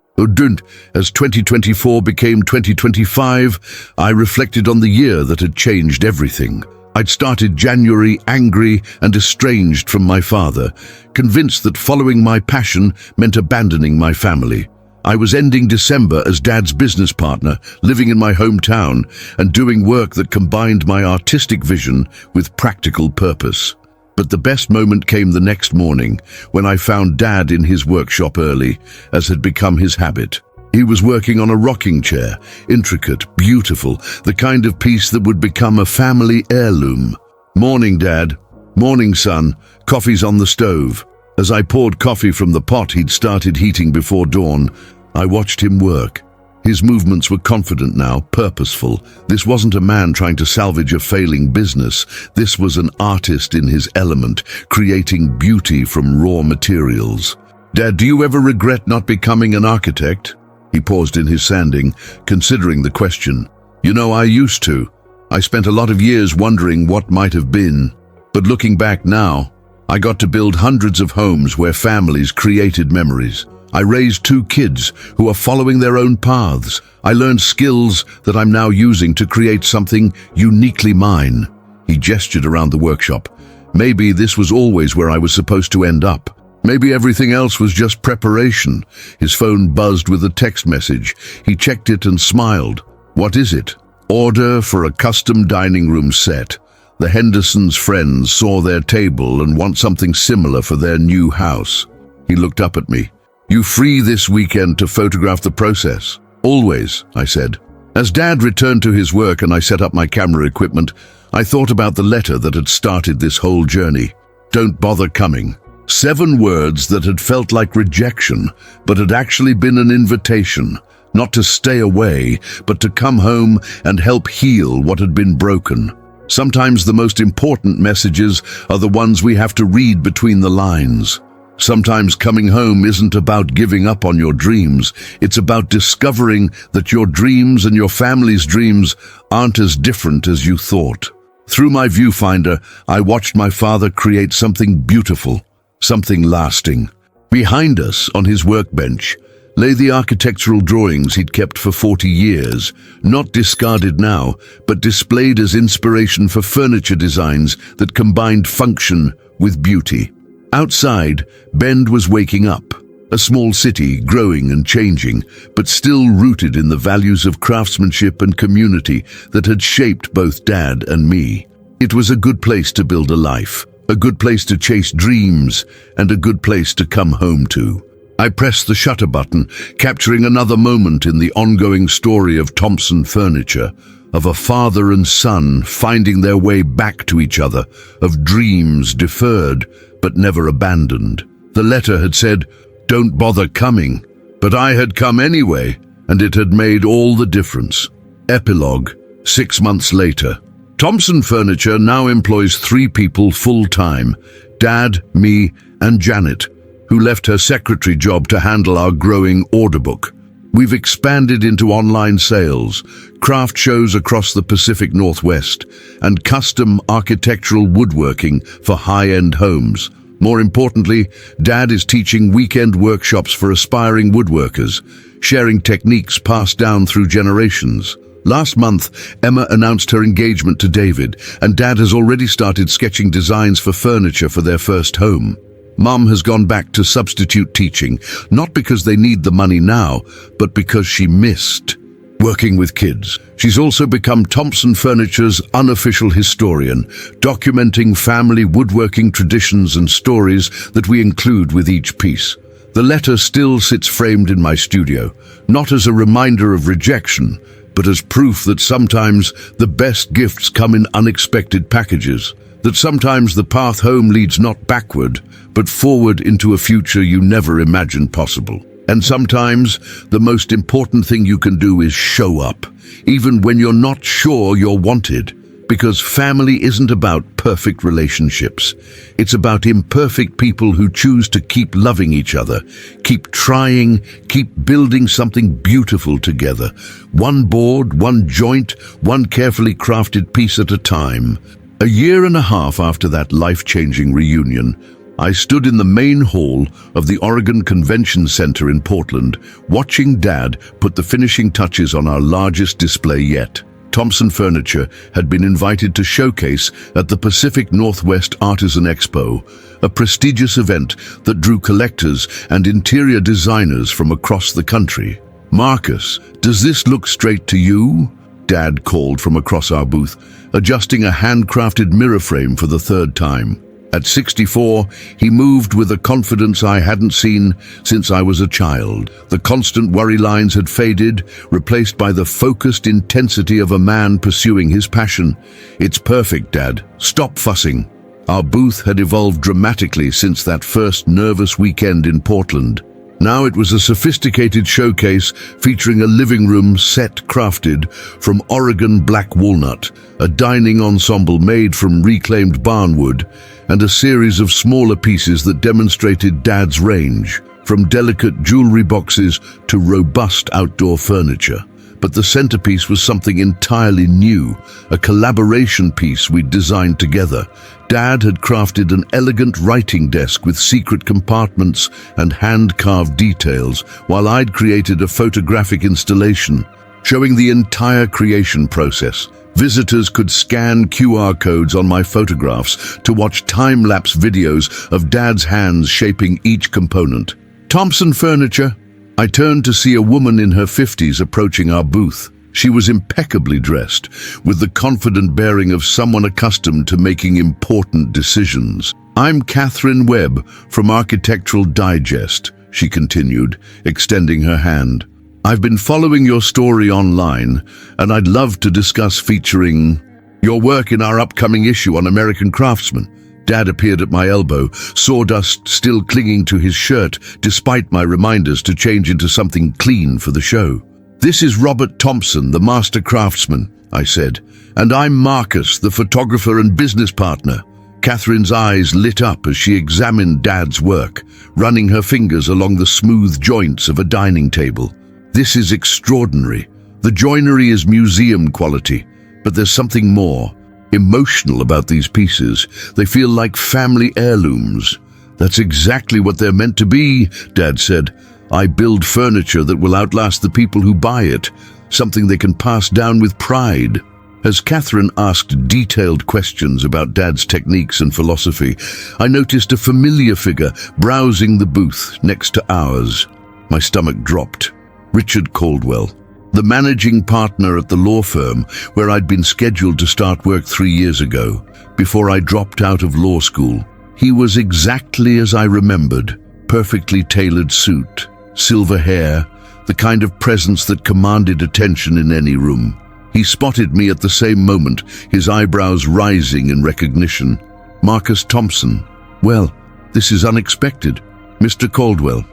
As 2024 became 2025, I reflected on the year that had changed everything. I'd started January angry and estranged from my father, convinced that following my passion meant abandoning my family. I was ending December as Dad's business partner, living in my hometown and doing work that combined my artistic vision with practical purpose. But the best moment came the next morning, when I found Dad in his workshop early, as had become his habit. He was working on a rocking chair, intricate, beautiful, the kind of piece that would become a family heirloom. "Morning, Dad." "Morning, son. Coffee's on the stove." As I poured coffee from the pot he'd started heating before dawn, I watched him work. His movements were confident now, purposeful. This wasn't a man trying to salvage a failing business. This was an artist in his element, creating beauty from raw materials. "Dad, do you ever regret not becoming an architect?" He paused in his sanding, considering the question. "You know, I used to. I spent a lot of years wondering what might have been. But looking back now, I got to build hundreds of homes where families created memories. I raised 2 kids who are following their own paths. I learned skills that I'm now using to create something uniquely mine." He gestured around the workshop. "Maybe this was always where I was supposed to end up. Maybe everything else was just preparation." His phone buzzed with a text message. He checked it and smiled. "What is it?" "Order for a custom dining room set. The Hendersons' friends saw their table and want something similar for their new house." He looked up at me. "You free this weekend to photograph the process?" "Always," I said. As Dad returned to his work and I set up my camera equipment, I thought about the letter that had started this whole journey. "Don't bother coming." 7 words that had felt like rejection, but had actually been an invitation, not to stay away, but to come home and help heal what had been broken. Sometimes the most important messages are the ones we have to read between the lines. Sometimes coming home isn't about giving up on your dreams. It's about discovering that your dreams and your family's dreams aren't as different as you thought. Through my viewfinder, I watched my father create something beautiful, something lasting. Behind us, on his workbench, lay the architectural drawings he'd kept for 40 years, not discarded now, but displayed as inspiration for furniture designs that combined function with beauty. Outside, Bend was waking up, a small city growing and changing, but still rooted in the values of craftsmanship and community that had shaped both Dad and me. It was a good place to build a life, a good place to chase dreams, and a good place to come home to. I pressed the shutter button, capturing another moment in the ongoing story of Thompson Furniture, of a father and son finding their way back to each other, of dreams deferred but never abandoned. The letter had said, "Don't bother coming," but I had come anyway, and it had made all the difference. Epilogue, 6 months later. Thompson Furniture now employs 3 people full-time, Dad, me, and Janet. who left her secretary job to handle our growing order book. We've expanded into online sales, craft shows across the Pacific Northwest, and custom architectural woodworking for high-end homes. More importantly, Dad is teaching weekend workshops for aspiring woodworkers, sharing techniques passed down through generations. Last month, Emma announced her engagement to David, and Dad has already started sketching designs for furniture for their first home. Mum has gone back to substitute teaching, not because they need the money now, but because she missed working with kids. She's also become Thompson Furniture's unofficial historian, documenting family woodworking traditions and stories that we include with each piece. The letter still sits framed in my studio, not as a reminder of rejection, but as proof that sometimes the best gifts come in unexpected packages, that sometimes the path home leads not backward, but forward into a future you never imagined possible. And sometimes the most important thing you can do is show up, even when you're not sure you're wanted. Because family isn't about perfect relationships. It's about imperfect people who choose to keep loving each other, keep trying, keep building something beautiful together. One board, one joint, one carefully crafted piece at a time. A year and a half after that life-changing reunion, I stood in the main hall of the Oregon Convention Center in Portland, watching Dad put the finishing touches on our largest display yet. Thompson Furniture had been invited to showcase at the Pacific Northwest Artisan Expo, a prestigious event that drew collectors and interior designers from across the country. "Marcus, does this look straight to you?" Dad called from across our booth, adjusting a handcrafted mirror frame for the third time. At 64, he moved with a confidence I hadn't seen since I was a child. The constant worry lines had faded, replaced by the focused intensity of a man pursuing his passion. "It's perfect, Dad. Stop fussing." Our booth had evolved dramatically since that first nervous weekend in Portland. Now it was a sophisticated showcase featuring a living room set crafted from Oregon black walnut, a dining ensemble made from reclaimed barnwood, and a series of smaller pieces that demonstrated Dad's range, from delicate jewelry boxes to robust outdoor furniture. But the centerpiece was something entirely new, a collaboration piece we'd designed together. Dad had crafted an elegant writing desk with secret compartments and hand-carved details, while I'd created a photographic installation showing the entire creation process. Visitors could scan QR codes on my photographs to watch time-lapse videos of Dad's hands shaping each component. "Thompson Furniture." I turned to see a woman in her 50s approaching our booth. She was impeccably dressed, with the confident bearing of someone accustomed to making important decisions. "I'm Catherine Webb from Architectural Digest," she continued, extending her hand. "I've been following your story online, and I'd love to discuss featuring your work in our upcoming issue on American Craftsman." Dad appeared at my elbow, sawdust still clinging to his shirt, despite my reminders to change into something clean for the show. "This is Robert Thompson, the master craftsman," I said, "and I'm Marcus, the photographer and business partner." Catherine's eyes lit up as she examined Dad's work, running her fingers along the smooth joints of a dining table. "This is extraordinary. The joinery is museum quality, but there's something more emotional about these pieces. They feel like family heirlooms." "That's exactly what they're meant to be," Dad said. "I build furniture that will outlast the people who buy it, something they can pass down with pride." As Catherine asked detailed questions about Dad's techniques and philosophy, I noticed a familiar figure browsing the booth next to ours. My stomach dropped. Richard Caldwell, the managing partner at the law firm where I'd been scheduled to start work 3 years ago, before I dropped out of law school. He was exactly as I remembered, perfectly tailored suit, silver hair, the kind of presence that commanded attention in any room. He spotted me at the same moment, his eyebrows rising in recognition. "Marcus Thompson. Well, this is unexpected. Mr. Caldwell."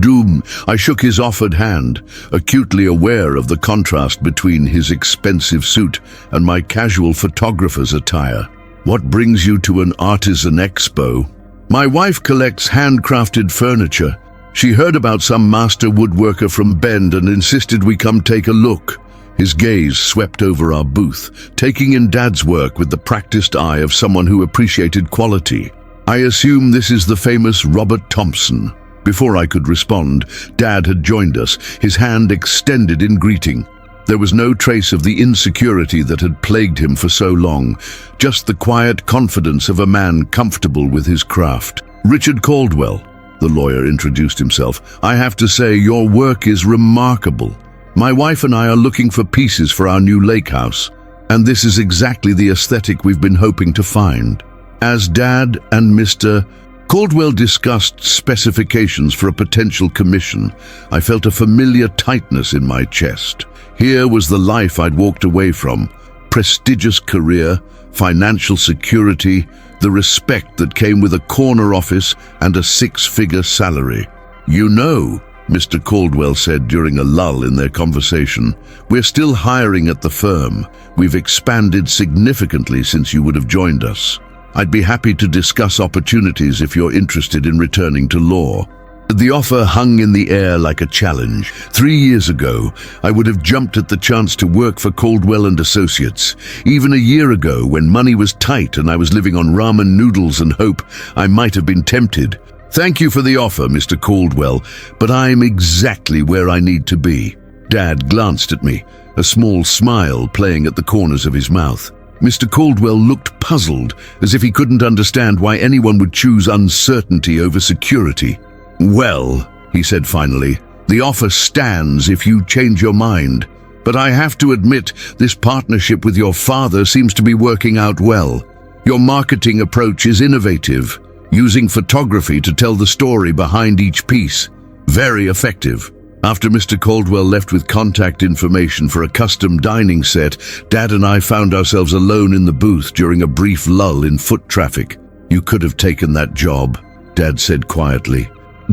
Doom. I shook his offered hand, acutely aware of the contrast between his expensive suit and my casual photographer's attire. "What brings you to an artisan expo?" My wife collects handcrafted furniture. She heard about some master woodworker from Bend and insisted we come take a look. His gaze swept over our booth, taking in Dad's work with the practiced eye of someone who appreciated quality. I assume this is the famous Robert Thompson. Before I could respond, Dad had joined us, his hand extended in greeting. There was no trace of the insecurity that had plagued him for so long, just the quiet confidence of a man comfortable with his craft. Richard Caldwell, the lawyer introduced himself. I have to say, your work is remarkable. My wife and I are looking for pieces for our new lake house, and this is exactly the aesthetic we've been hoping to find. As Dad and Mr. Caldwell discussed specifications for a potential commission, I felt a familiar tightness in my chest. Here was the life I'd walked away from: prestigious career, financial security, the respect that came with a corner office and a six-figure salary. You know, Mr. Caldwell said during a lull in their conversation, we're still hiring at the firm. We've expanded significantly since you would have joined us. I'd be happy to discuss opportunities if you're interested in returning to law. The offer hung in the air like a challenge. 3 years ago, I would have jumped at the chance to work for Caldwell and Associates. Even a year ago, when money was tight and I was living on ramen noodles and hope, I might have been tempted. Thank you for the offer, Mr. Caldwell, but I'm exactly where I need to be. Dad glanced at me, a small smile playing at the corners of his mouth. Mr. Caldwell looked puzzled, as if he couldn't understand why anyone would choose uncertainty over security. Well, he said finally, the offer stands if you change your mind. But I have to admit, this partnership with your father seems to be working out well. Your marketing approach is innovative, using photography to tell the story behind each piece. Very effective. After Mr. Caldwell left with contact information for a custom dining set, Dad and I found ourselves alone in the booth during a brief lull in foot traffic. You could have taken that job, Dad said quietly.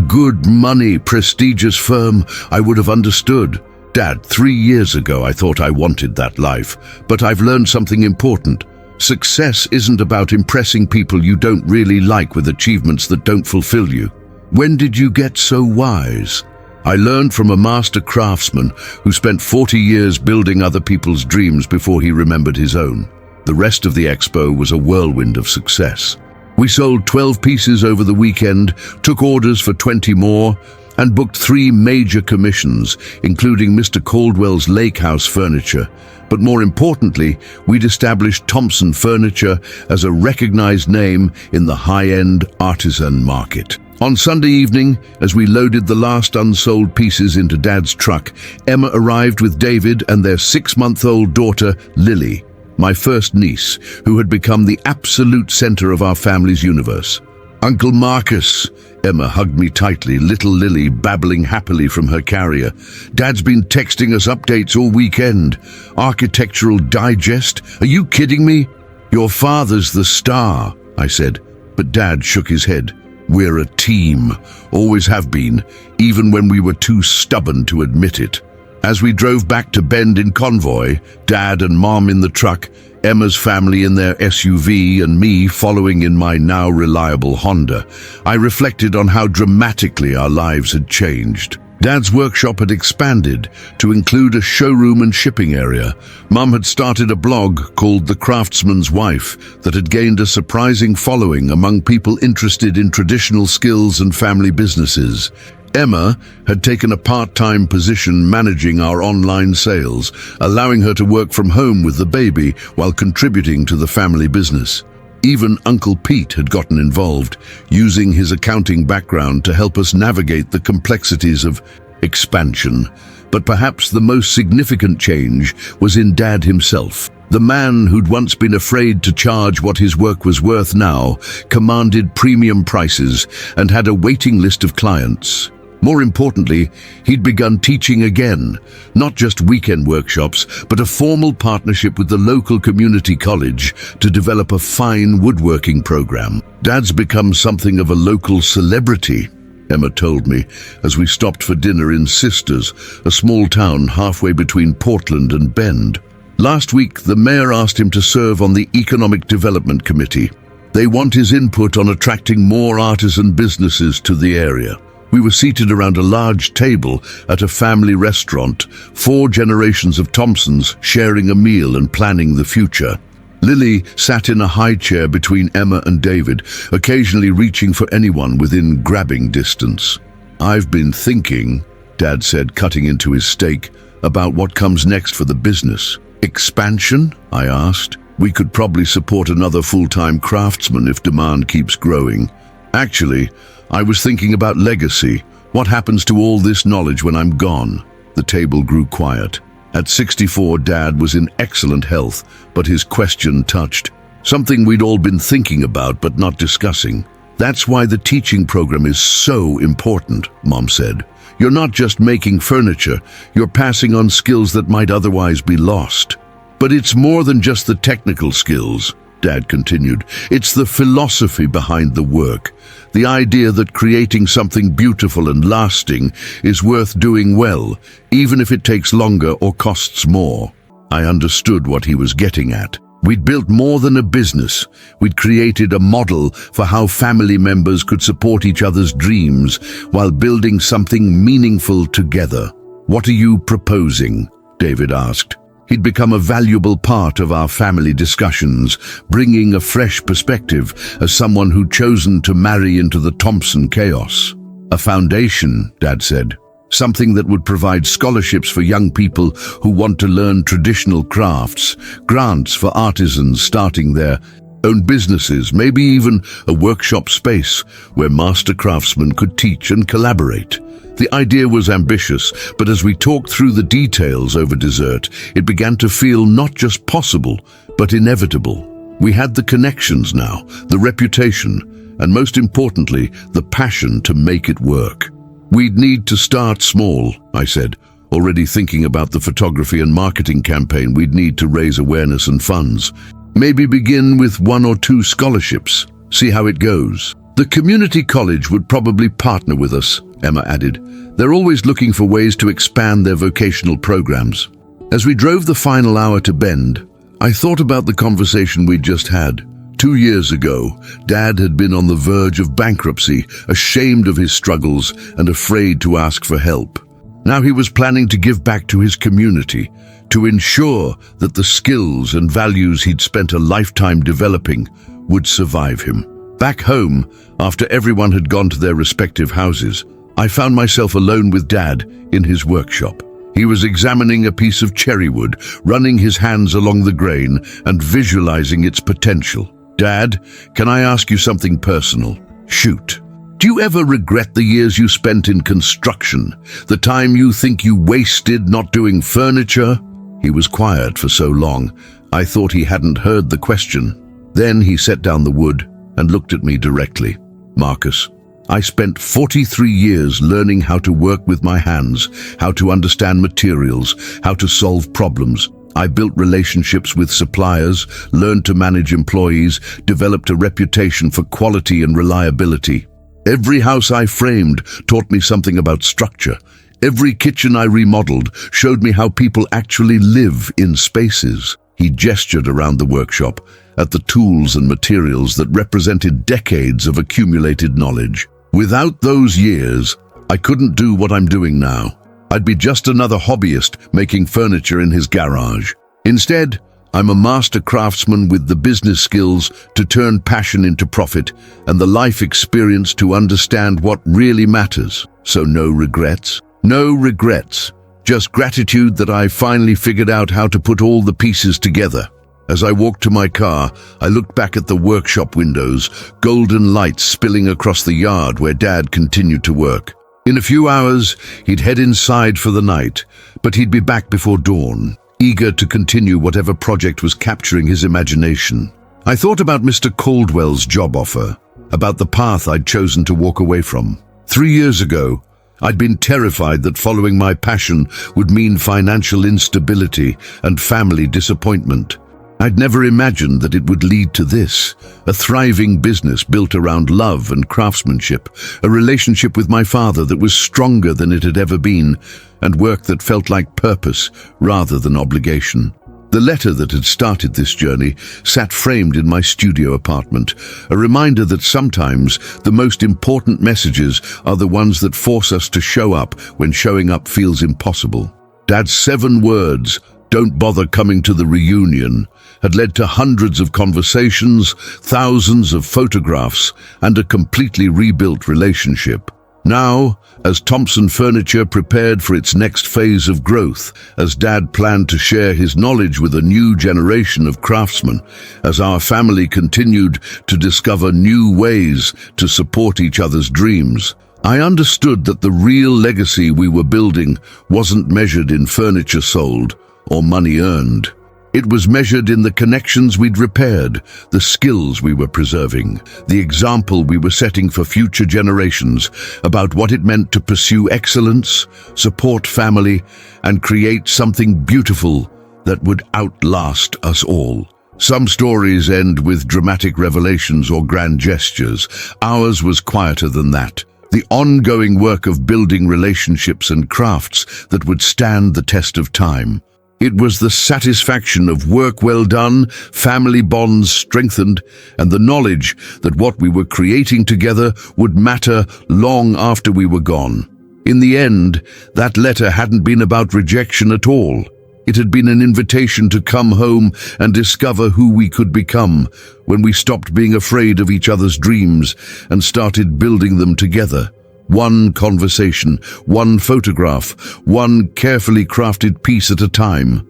Good money, prestigious firm, I would have understood. Dad, 3 years ago I thought I wanted that life, but I've learned something important. Success isn't about impressing people you don't really like with achievements that don't fulfill you. When did you get so wise? I learned from a master craftsman who spent 40 years building other people's dreams before he remembered his own. The rest of the expo was a whirlwind of success. We sold 12 pieces over the weekend, took orders for 20 more, and booked 3 major commissions, including Mr. Caldwell's lake house furniture. But more importantly, we'd established Thompson Furniture as a recognized name in the high-end artisan market. On Sunday evening, as we loaded the last unsold pieces into Dad's truck, Emma arrived with David and their 6-month-old daughter, Lily, my first niece, who had become the absolute center of our family's universe. Uncle Marcus, Emma hugged me tightly, little Lily babbling happily from her carrier. Dad's been texting us updates all weekend. Architectural Digest? Are you kidding me? Your father's the star, I said, but Dad shook his head. We're a team, always have been, even when we were too stubborn to admit it. As we drove back to Bend in convoy, Dad and Mom in the truck, Emma's family in their SUV and me following in my now reliable Honda, I reflected on how dramatically our lives had changed. Dad's workshop had expanded to include a showroom and shipping area. Mum had started a blog called The Craftsman's Wife that had gained a surprising following among people interested in traditional skills and family businesses. Emma had taken a part-time position managing our online sales, allowing her to work from home with the baby while contributing to the family business. Even Uncle Pete had gotten involved, using his accounting background to help us navigate the complexities of expansion. But perhaps the most significant change was in Dad himself. The man who'd once been afraid to charge what his work was worth now commanded premium prices and had a waiting list of clients. More importantly, he'd begun teaching again, not just weekend workshops, but a formal partnership with the local community college to develop a fine woodworking program. Dad's become something of a local celebrity, Emma told me, as we stopped for dinner in Sisters, a small town halfway between Portland and Bend. Last week, the mayor asked him to serve on the Economic Development Committee. They want his input on attracting more artisan businesses to the area. We were seated around a large table at a family restaurant, 4 generations of Thompsons sharing a meal and planning the future. Lily sat in a high chair between Emma and David, occasionally reaching for anyone within grabbing distance. "I've been thinking," Dad said, cutting into his steak, "about what comes next for the business." "Expansion?" I asked. "We could probably support another full-time craftsman if demand keeps growing." "Actually, I was thinking about legacy. What happens to all this knowledge when I'm gone?" The table grew quiet. At 64, Dad was in excellent health, but his question touched something we'd all been thinking about but not discussing. "That's why the teaching program is so important," Mom said. "You're not just making furniture, you're passing on skills that might otherwise be lost." "But it's more than just the technical skills," Dad continued. "It's the philosophy behind the work. The idea that creating something beautiful and lasting is worth doing well, even if it takes longer or costs more." I understood what he was getting at. We'd built more than a business. We'd created a model for how family members could support each other's dreams while building something meaningful together. "What are you proposing?" David asked. He'd become a valuable part of our family discussions, bringing a fresh perspective as someone who'd chosen to marry into the Thompson chaos. "A foundation," Dad said. "Something that would provide scholarships for young people who want to learn traditional crafts, grants for artisans starting their own businesses, maybe even a workshop space where master craftsmen could teach and collaborate." The idea was ambitious, but as we talked through the details over dessert, it began to feel not just possible, but inevitable. We had the connections now, the reputation, and most importantly, the passion to make it work. "We'd need to start small," I said, already thinking about the photography and marketing campaign we'd need to raise awareness and funds. "Maybe begin with 1 or 2 scholarships, see how it goes." "The community college would probably partner with us," Emma added. "They're always looking for ways to expand their vocational programs." As we drove the final hour to Bend, I thought about the conversation we'd just had. 2 years ago, Dad had been on the verge of bankruptcy, ashamed of his struggles and afraid to ask for help. Now he was planning to give back to his community, to ensure that the skills and values he'd spent a lifetime developing would survive him. Back home, after everyone had gone to their respective houses, I found myself alone with Dad in his workshop. He was examining a piece of cherry wood, running his hands along the grain and visualizing its potential. "Dad, can I ask you something personal?" "Shoot." "Do you ever regret the years you spent in construction? The time you think you wasted not doing furniture?" He was quiet for so long, I thought he hadn't heard the question. Then he set down the wood and looked at me directly. "Marcus, I spent 43 years learning how to work with my hands, how to understand materials, how to solve problems. I built relationships with suppliers, learned to manage employees, developed a reputation for quality and reliability. Every house I framed taught me something about structure. Every kitchen I remodeled showed me how people actually live in spaces." He gestured around the workshop at the tools and materials that represented decades of accumulated knowledge. "Without those years, I couldn't do what I'm doing now. I'd be just another hobbyist making furniture in his garage. Instead, I'm a master craftsman with the business skills to turn passion into profit and the life experience to understand what really matters. So no regrets? No regrets. Just gratitude that I finally figured out how to put all the pieces together." As I walked to my car, I looked back at the workshop windows, golden lights spilling across the yard where Dad continued to work. In a few hours, he'd head inside for the night, but he'd be back before dawn, eager to continue whatever project was capturing his imagination. I thought about Mr. Caldwell's job offer, about the path I'd chosen to walk away from. 3 years ago, I'd been terrified that following my passion would mean financial instability and family disappointment. I'd never imagined that it would lead to this, a thriving business built around love and craftsmanship, a relationship with my father that was stronger than it had ever been, and work that felt like purpose rather than obligation. The letter that had started this journey sat framed in my studio apartment, a reminder that sometimes the most important messages are the ones that force us to show up when showing up feels impossible. Dad's 7 words, "Don't bother coming to the reunion," had led to hundreds of conversations, thousands of photographs, and a completely rebuilt relationship. Now, as Thompson Furniture prepared for its next phase of growth, as Dad planned to share his knowledge with a new generation of craftsmen, as our family continued to discover new ways to support each other's dreams, I understood that the real legacy we were building wasn't measured in furniture sold or money earned. It was measured in the connections we'd repaired, the skills we were preserving, the example we were setting for future generations about what it meant to pursue excellence, support family, and create something beautiful that would outlast us all. Some stories end with dramatic revelations or grand gestures. Ours was quieter than that. The ongoing work of building relationships and crafts that would stand the test of time. It was the satisfaction of work well done, family bonds strengthened, and the knowledge that what we were creating together would matter long after we were gone. In the end, that letter hadn't been about rejection at all. It had been an invitation to come home and discover who we could become when we stopped being afraid of each other's dreams and started building them together. One conversation, one photograph, one carefully crafted piece at a time.